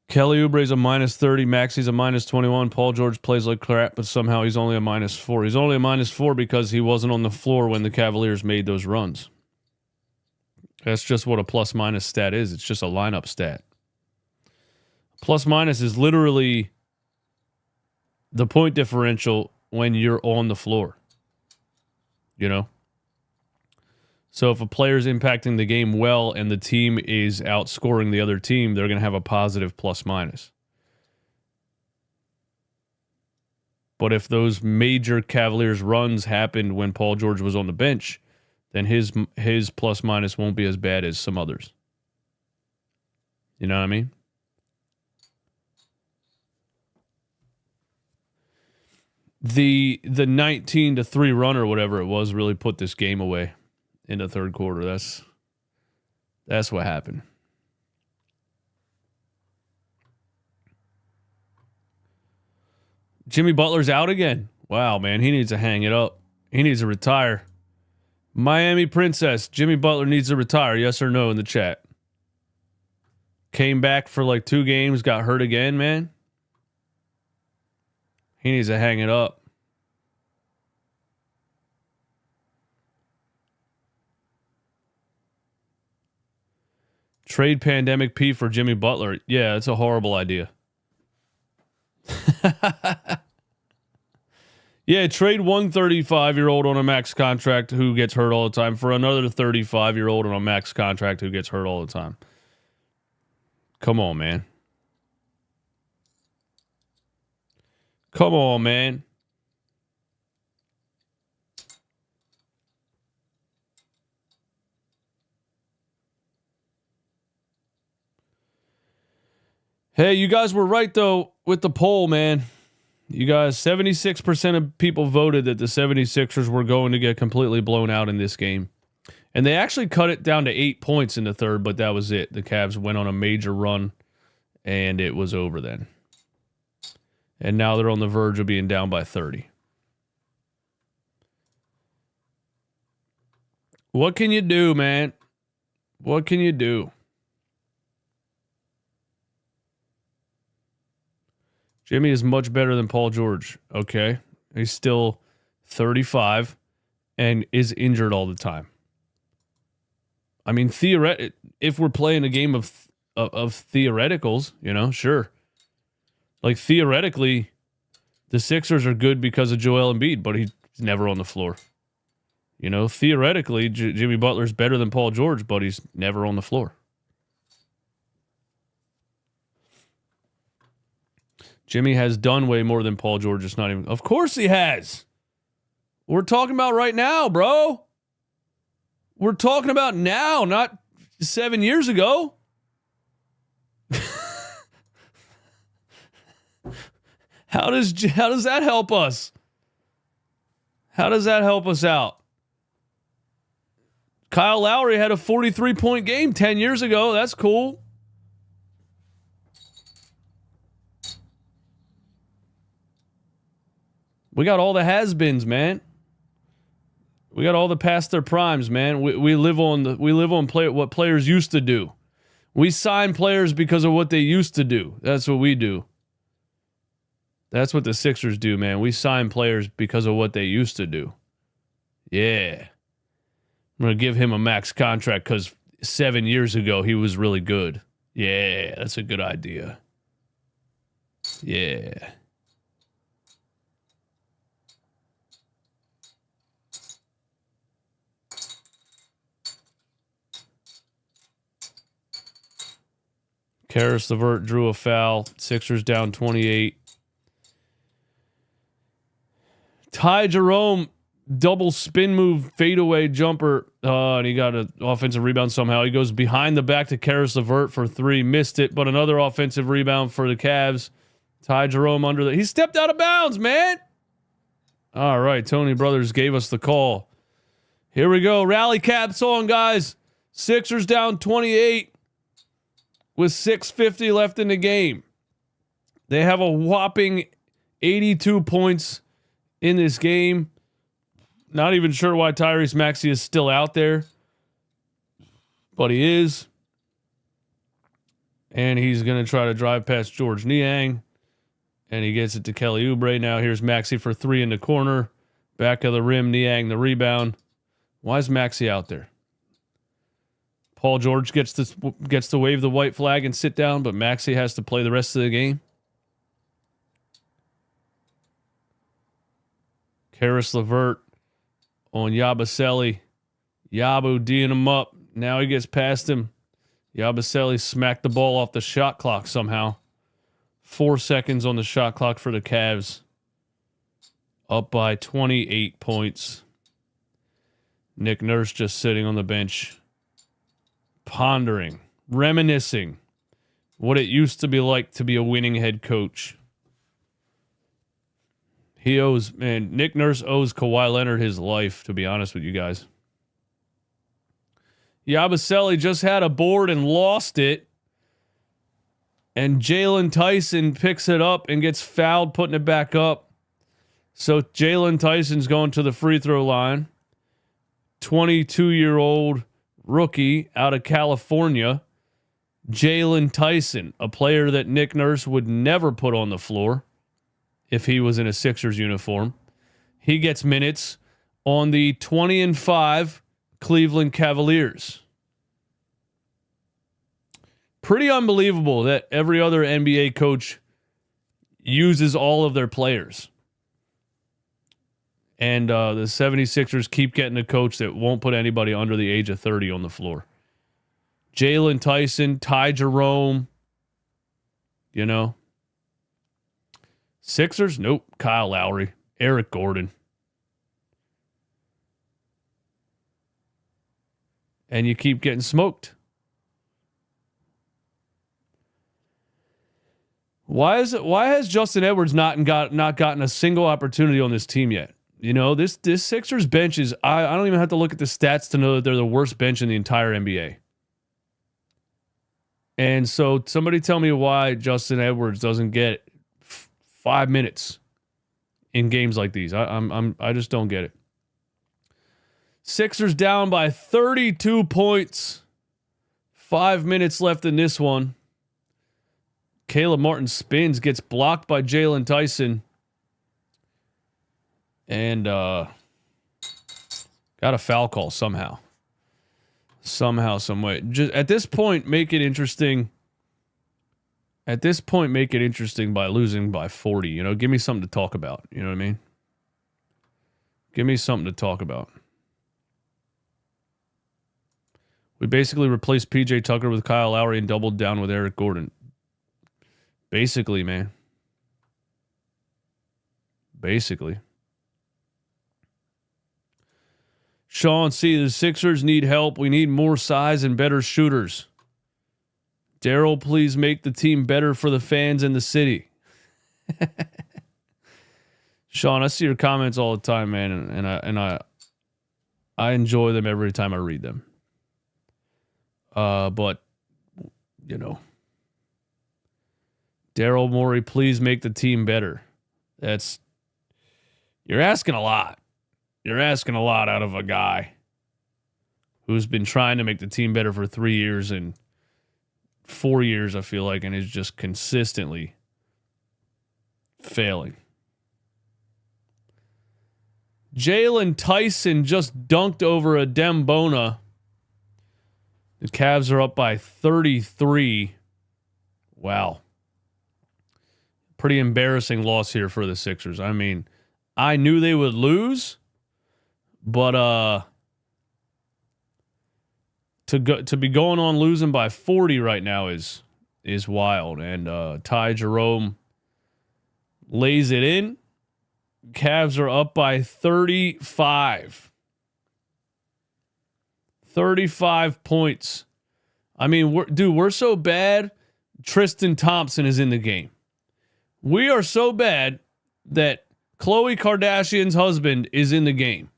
Kelly Oubre's a -30. Maxi's a -21. Paul George plays like crap, but somehow he's only a -4. He's only a -4 because he wasn't on the floor when the Cavaliers made those runs. That's just what a plus-minus stat is. It's just a lineup stat. Plus-minus is literally the point differential when you're on the floor. You know? So if a player's impacting the game well and the team is outscoring the other team, they're going to have a positive plus-minus. But if those major Cavaliers runs happened when Paul George was on the bench, then his plus-minus won't be as bad as some others. You know what I mean? The 19-3 run or whatever it was really put this game away in the third quarter. That's what happened. Jimmy Butler's out again. Wow, man, he needs to hang it up. He needs to retire. Miami Princess, Jimmy Butler needs to retire. Yes or no in the chat. Came back for like 2 games, got hurt again, man. He needs to hang it up. Trade Pandemic P for Jimmy Butler. Yeah, it's a horrible idea. Yeah, trade one 35-year-old on a max contract who gets hurt all the time for another 35-year-old on a max contract who gets hurt all the time. Come on, man. Come on, man. Hey, you guys were right, though, with the poll, man. You guys, 76% of people voted that the 76ers were going to get completely blown out in this game. And they actually cut it down to 8 points in the third, but that was it. The Cavs went on a major run, and it was over then. And now they're on the verge of being down by 30. What can you do, man? What can you do? Jimmy is much better than Paul George. Okay. He's still 35 and is injured all the time. I mean, if we're playing a game of theoreticals, you know, sure. Like, theoretically, the Sixers are good because of Joel Embiid, but he's never on the floor. You know, theoretically, Jimmy Butler's better than Paul George, but he's never on the floor. Jimmy has done way more than Paul George. It's not even... Of course he has. We're talking about right now, bro. We're talking about now, not 7 years ago. How does that help us? How does that help us out? Kyle Lowry had a 43-point game 10 years ago. That's cool. We got all the has-beens, man. We got all the past their primes, man. We live on what players used to do. We sign players because of what they used to do. That's what we do. That's what the Sixers do, man. We sign players because of what they used to do. Yeah. I'm going to give him a max contract because 7 years ago he was really good. Yeah, that's a good idea. Yeah. Karis LeVert drew a foul. Sixers down 28. Ty Jerome, double spin move, fadeaway jumper. And he got an offensive rebound somehow. He goes behind the back to Karis LeVert for 3. Missed it, but another offensive rebound for the Cavs. Ty Jerome under the... He stepped out of bounds, man. All right, Tony Brothers gave us the call. Here we go. Rally cap song, guys. Sixers down 28 with 6:50 left in the game. They have a whopping 82 points in this game. Not even sure why Tyrese Maxey is still out there, but he is. And he's going to try to drive past George Niang. And he gets it to Kelly Oubre. Now here's Maxey for 3 in the corner. Back of the rim, Niang the rebound. Why is Maxey out there? Paul George gets to wave the white flag and sit down, but Maxey has to play the rest of the game. Karis LeVert on Yabusele. Yabu D'ing him up. Now he gets past him. Yabusele smacked the ball off the shot clock somehow. 4 seconds on the shot clock for the Cavs. Up by 28 points. Nick Nurse just sitting on the bench, pondering, reminiscing what it used to be like to be a winning head coach. Nick Nurse owes Kawhi Leonard his life, to be honest with you guys. Yabusele just had a board and lost it. And Jalen Tyson picks it up and gets fouled, putting it back up. So Jalen Tyson's going to the free throw line. 22-year-old rookie out of California. Jalen Tyson, a player that Nick Nurse would never put on the floor if he was in a Sixers uniform. He gets minutes on the 20-5 Cleveland Cavaliers. Pretty unbelievable that every other NBA coach uses all of their players. And the 76ers keep getting a coach that won't put anybody under the age of 30 on the floor. Jalen Tyson, Ty Jerome, you know. Sixers, nope. Kyle Lowry, Eric Gordon. And you keep getting smoked. Why has Justin Edwards not gotten a single opportunity on this team yet? You know, this Sixers bench is, I don't even have to look at the stats to know that they're the worst bench in the entire NBA. And so somebody tell me why Justin Edwards doesn't get 5 minutes in games like these. I just don't get it. Sixers down by 32 points. 5 minutes left in this one. Caleb Martin spins, gets blocked by Jalen Tyson. And got a foul call somehow. Somehow, some way. Just at this point, make it interesting. At this point, make it interesting by losing by 40. You know, give me something to talk about. You know what I mean? Give me something to talk about. We basically replaced PJ Tucker with Kyle Lowry and doubled down with Eric Gordon. Basically, man. Basically. Sean C., the Sixers need help. We need more size and better shooters. Daryl, please make the team better for the fans in the city. Sean, I see your comments all the time, man, and I enjoy them every time I read them. But you know, Daryl Morey, please make the team better. You're asking a lot. You're asking a lot out of a guy who's been trying to make the team better for 3 years and 4 years, I feel like, and is just consistently failing. Jalen Tyson just dunked over a Dembona. The Cavs are up by 33. Wow. Pretty embarrassing loss here for the Sixers. I mean, I knew they would lose, but to be going on losing by 40 right now is is wild. And Ty Jerome lays it in. Cavs are up by 35. 35 points. I mean, we're so bad. Tristan Thompson is in the game. We are so bad that Khloe Kardashian's husband is in the game.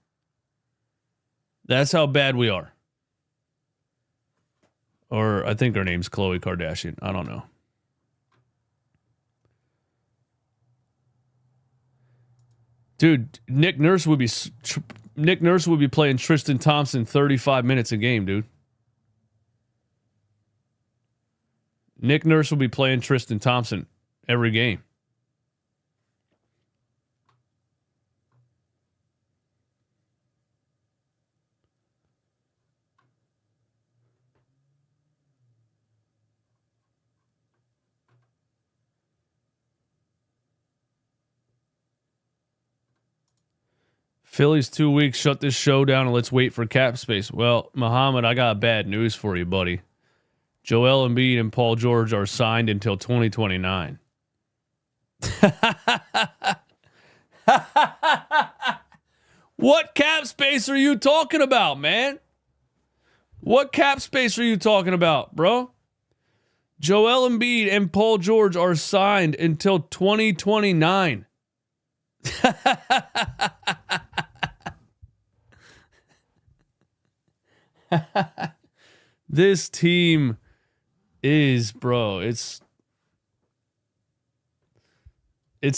That's how bad we are. Or I think her name's Khloe Kardashian. I don't know. Dude, Nick Nurse would be playing Tristan Thompson 35 minutes a game, dude. Nick Nurse will be playing Tristan Thompson every game. Philly's 2 weeks. Shut this show down and let's wait for cap space. Well, Muhammad, I got bad news for you, buddy. Joel Embiid and Paul George are signed until 2029. What cap space are you talking about, man? What cap space are you talking about, bro? Joel Embiid and Paul George are signed until 2029. This team is, bro, it's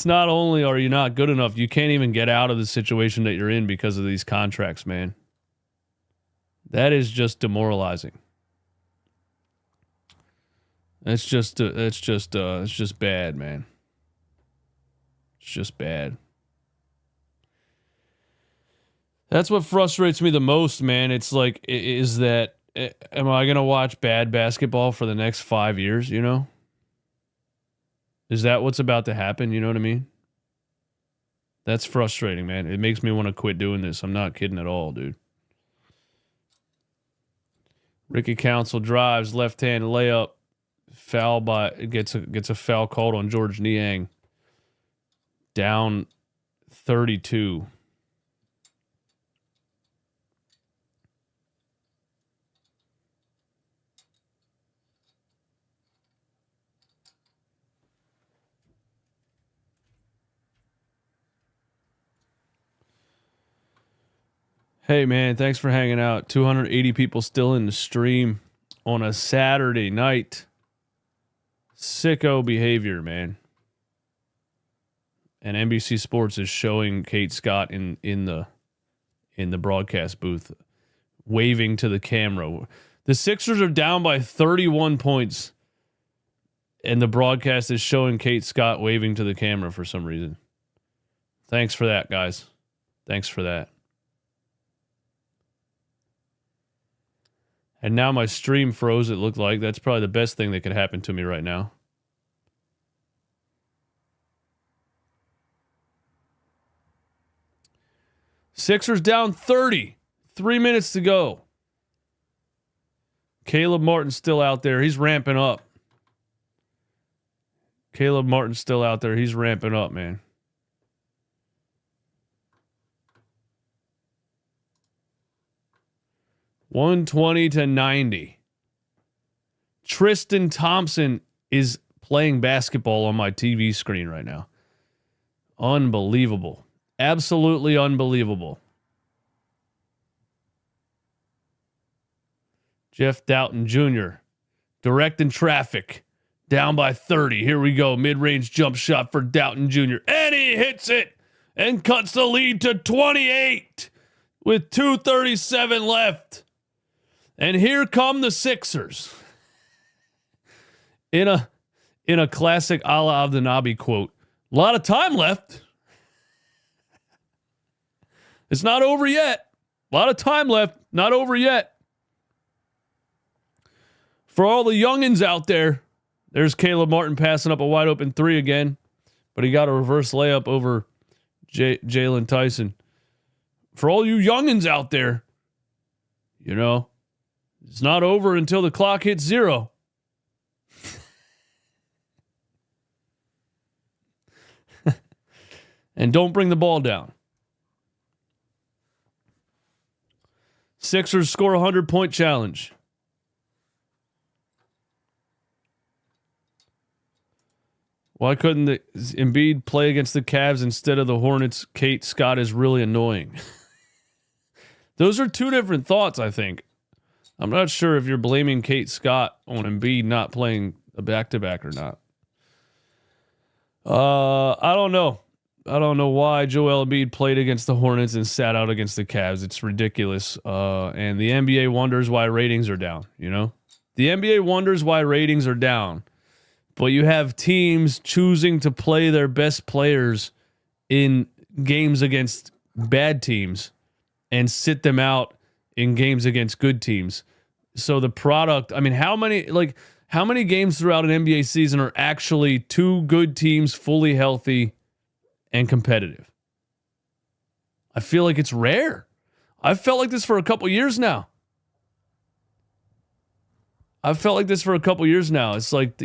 not only are you not good enough, you can't even get out of the situation that you're in because of these contracts, man. That is just demoralizing. It's just bad, man. It's just bad. That's what frustrates me the most, man. It's like, is that, am I going to watch bad basketball for the next 5 years, you know? Is that what's about to happen? You know what I mean? That's frustrating, man. It makes me want to quit doing this. I'm not kidding at all, dude. Ricky Council drives, left-hand layup, foul gets a foul called on George Niang. Down 32. Hey, man, thanks for hanging out. 280 people still in the stream on a Saturday night. Sicko behavior, man. And NBC Sports is showing Kate Scott in the broadcast booth, waving to the camera. The Sixers are down by 31 points, and the broadcast is showing Kate Scott waving to the camera for some reason. Thanks for that, guys. Thanks for that. And now my stream froze, it looked like. That's probably the best thing that could happen to me right now. Sixers down 30. 3 minutes to go. Caleb Martin's still out there. He's ramping up. Caleb Martin's still out there. He's ramping up, man. $120-90. Tristan Thompson is playing basketball on my TV screen right now. Unbelievable. Absolutely unbelievable. Jeff Doughton Jr. directing traffic. Down by 30. Here we go. Mid-range jump shot for Doughton Jr. And he hits it and cuts the lead to 28 with 2:37 left. And here come the Sixers. In a classic Allah Abdenabi quote. A lot of time left. It's not over yet. A lot of time left. Not over yet. For all the youngins out there, there's Caleb Martin passing up a wide open three again. But he got a reverse layup over Jalen Tyson. For all you youngins out there, you know, it's not over until the clock hits 0. And don't bring the ball down. Sixers score 100-point challenge. Why couldn't the Embiid play against the Cavs instead of the Hornets? Kate Scott is really annoying. Those are two different thoughts, I think. I'm not sure if you're blaming Kate Scott on Embiid not playing a back-to-back or not. I don't know. I don't know why Joel Embiid played against the Hornets and sat out against the Cavs. It's ridiculous. And the NBA wonders why ratings are down, you know? The NBA wonders why ratings are down. But you have teams choosing to play their best players in games against bad teams and sit them out in games against good teams. So the product, I mean, how many games throughout an NBA season are actually two good teams fully healthy and competitive? I feel like it's rare. I've felt like this for a couple years now. It's like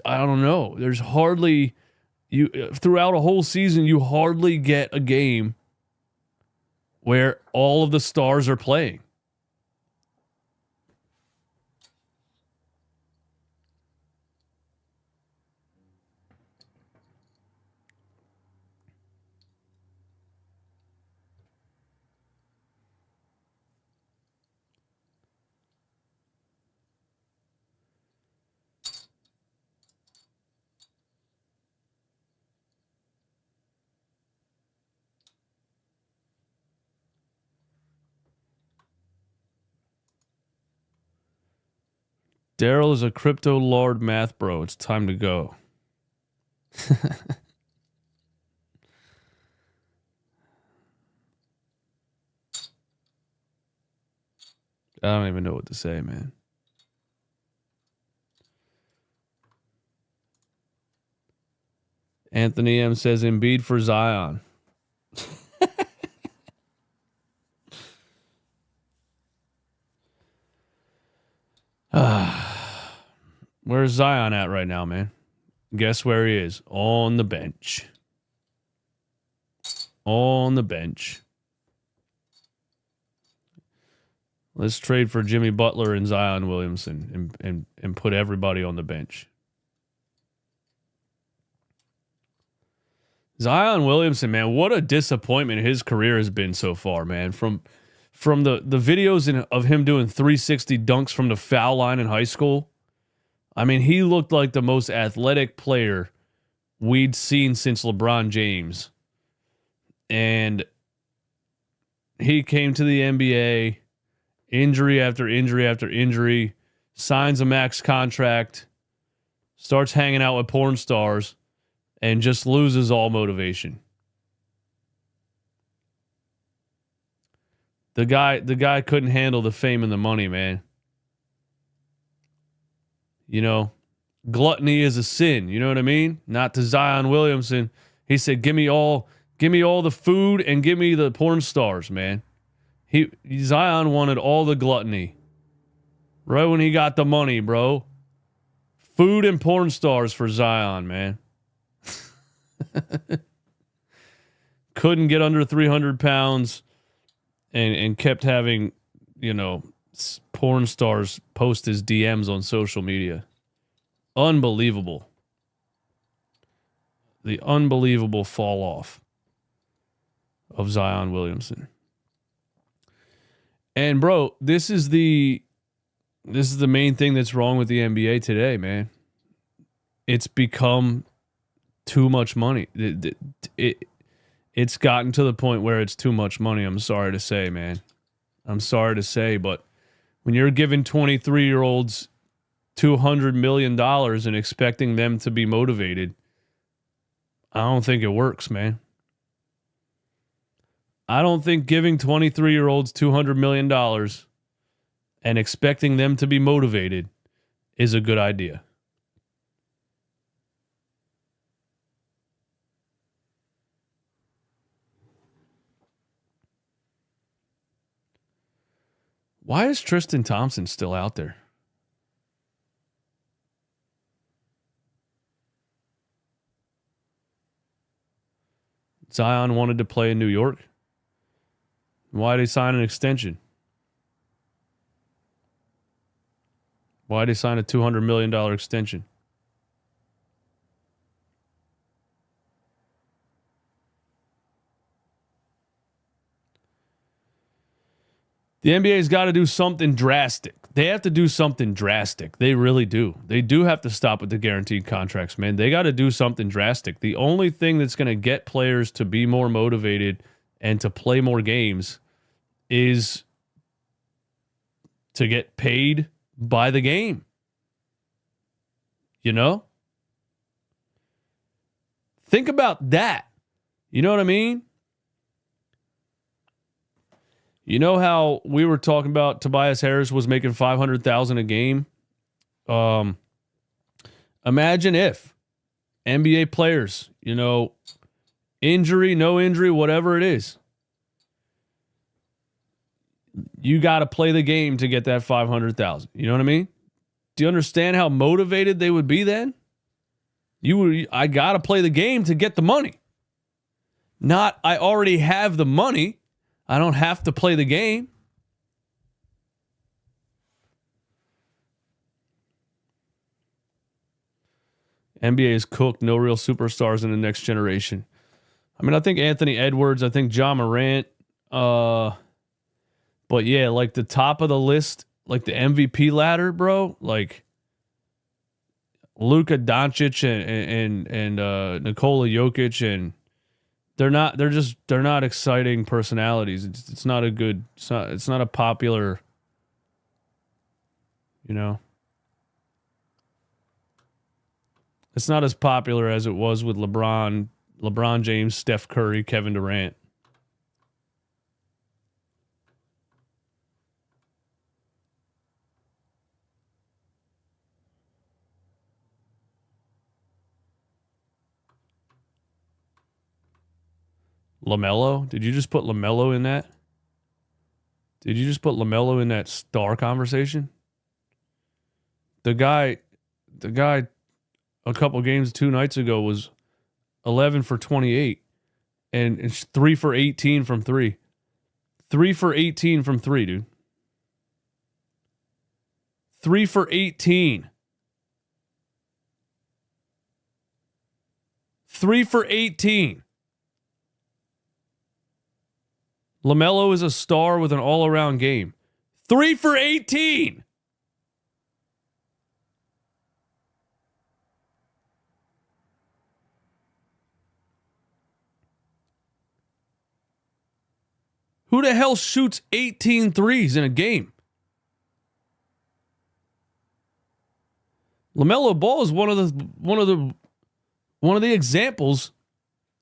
I don't know. There's hardly throughout a whole season, you hardly get a game where all of the stars are playing. Daryl is a crypto lord math bro. It's time to go. I don't even know what to say, man. Anthony M says Embiid for Zion. Where's Zion at right now, man? Guess where he is? On the bench. On the bench. Let's trade for Jimmy Butler and Zion Williamson and put everybody on the bench. Zion Williamson, man, what a disappointment his career has been so far, man. From the videos of him doing 360 dunks from the foul line in high school, I mean, he looked like the most athletic player we'd seen since LeBron James. And he came to the NBA, injury after injury after injury, signs a max contract, starts hanging out with porn stars, and just loses all motivation. The guy couldn't handle the fame and the money, man. You know, gluttony is a sin. You know what I mean? Not to Zion Williamson. He said, give me all the food and give me the porn stars, man. Zion wanted all the gluttony. Right when he got the money, bro. Food and porn stars for Zion, man. Couldn't get under 300 pounds and kept having, you know, porn stars post his DMs on social media. Unbelievable. The unbelievable fall off of Zion Williamson. And bro, this is the main thing that's wrong with the NBA today, man. It's become too much money. It's gotten to the point where it's too much money. I'm sorry to say, man. I'm sorry to say, but when you're giving 23-year-olds $200 million and expecting them to be motivated, I don't think it works, man. I don't think giving 23-year-olds $200 million and expecting them to be motivated is a good idea. Why is Tristan Thompson still out there? Zion wanted to play in New York. Why did he sign an extension? Why did he sign a $200 million extension? The NBA's got to do something drastic. They have to do something drastic. They really do. They do have to stop with the guaranteed contracts, man. They got to do something drastic. The only thing that's going to get players to be more motivated and to play more games is to get paid by the game. You know? Think about that. You know what I mean? You know how we were talking about Tobias Harris was making $500,000 a game? Imagine if NBA players, injury, no injury, whatever it is, you got to play the game to get that $500,000. You know what I mean? Do you understand how motivated they would be then? I got to play the game to get the money. Not, I already have the money. I don't have to play the game. NBA is cooked. No real superstars in the next generation. I mean, I think Anthony Edwards. I think John Morant. But yeah, like the top of the list, like the MVP ladder, bro. Like Luka Doncic and Nikola Jokic, and they're not exciting personalities. It's not a popular, it's not as popular as it was with LeBron James, Steph Curry, Kevin Durant. LaMelo? Did you just put LaMelo in that? Did you just put LaMelo in that star conversation? The guy a couple games 2 nights ago was 11 for 28 and it's 3 for 18 from 3. 3 for 18 from 3, dude. 3 for 18. 3 for 18. LaMelo is a star with an all-around game. 3 for 18. Who the hell shoots 18 threes in a game? LaMelo Ball is one of the examples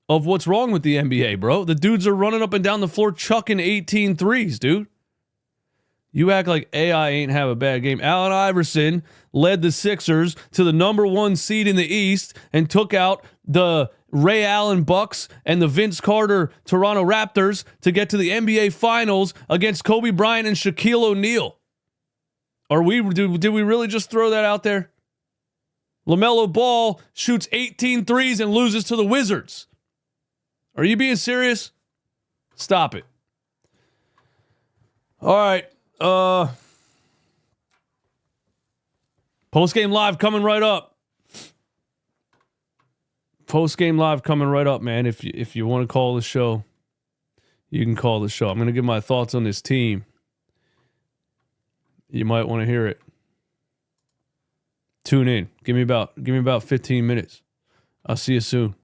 of what's wrong with the NBA, bro. The dudes are running up and down the floor chucking 18 threes, dude. You act like AI ain't have a bad game. Allen Iverson led the Sixers to the number 1 seed in the East and took out the Ray Allen Bucks and the Vince Carter Toronto Raptors to get to the NBA Finals against Kobe Bryant and Shaquille O'Neal. Did we really just throw that out there? LaMelo Ball shoots 18 threes and loses to the Wizards. Are you being serious? Stop it. All right. Post-game live coming right up. Post-game live coming right up, man. If you want to call the show, you can call the show. I'm going to give my thoughts on this team. You might want to hear it. Tune in. Give me about 15 minutes. I'll see you soon.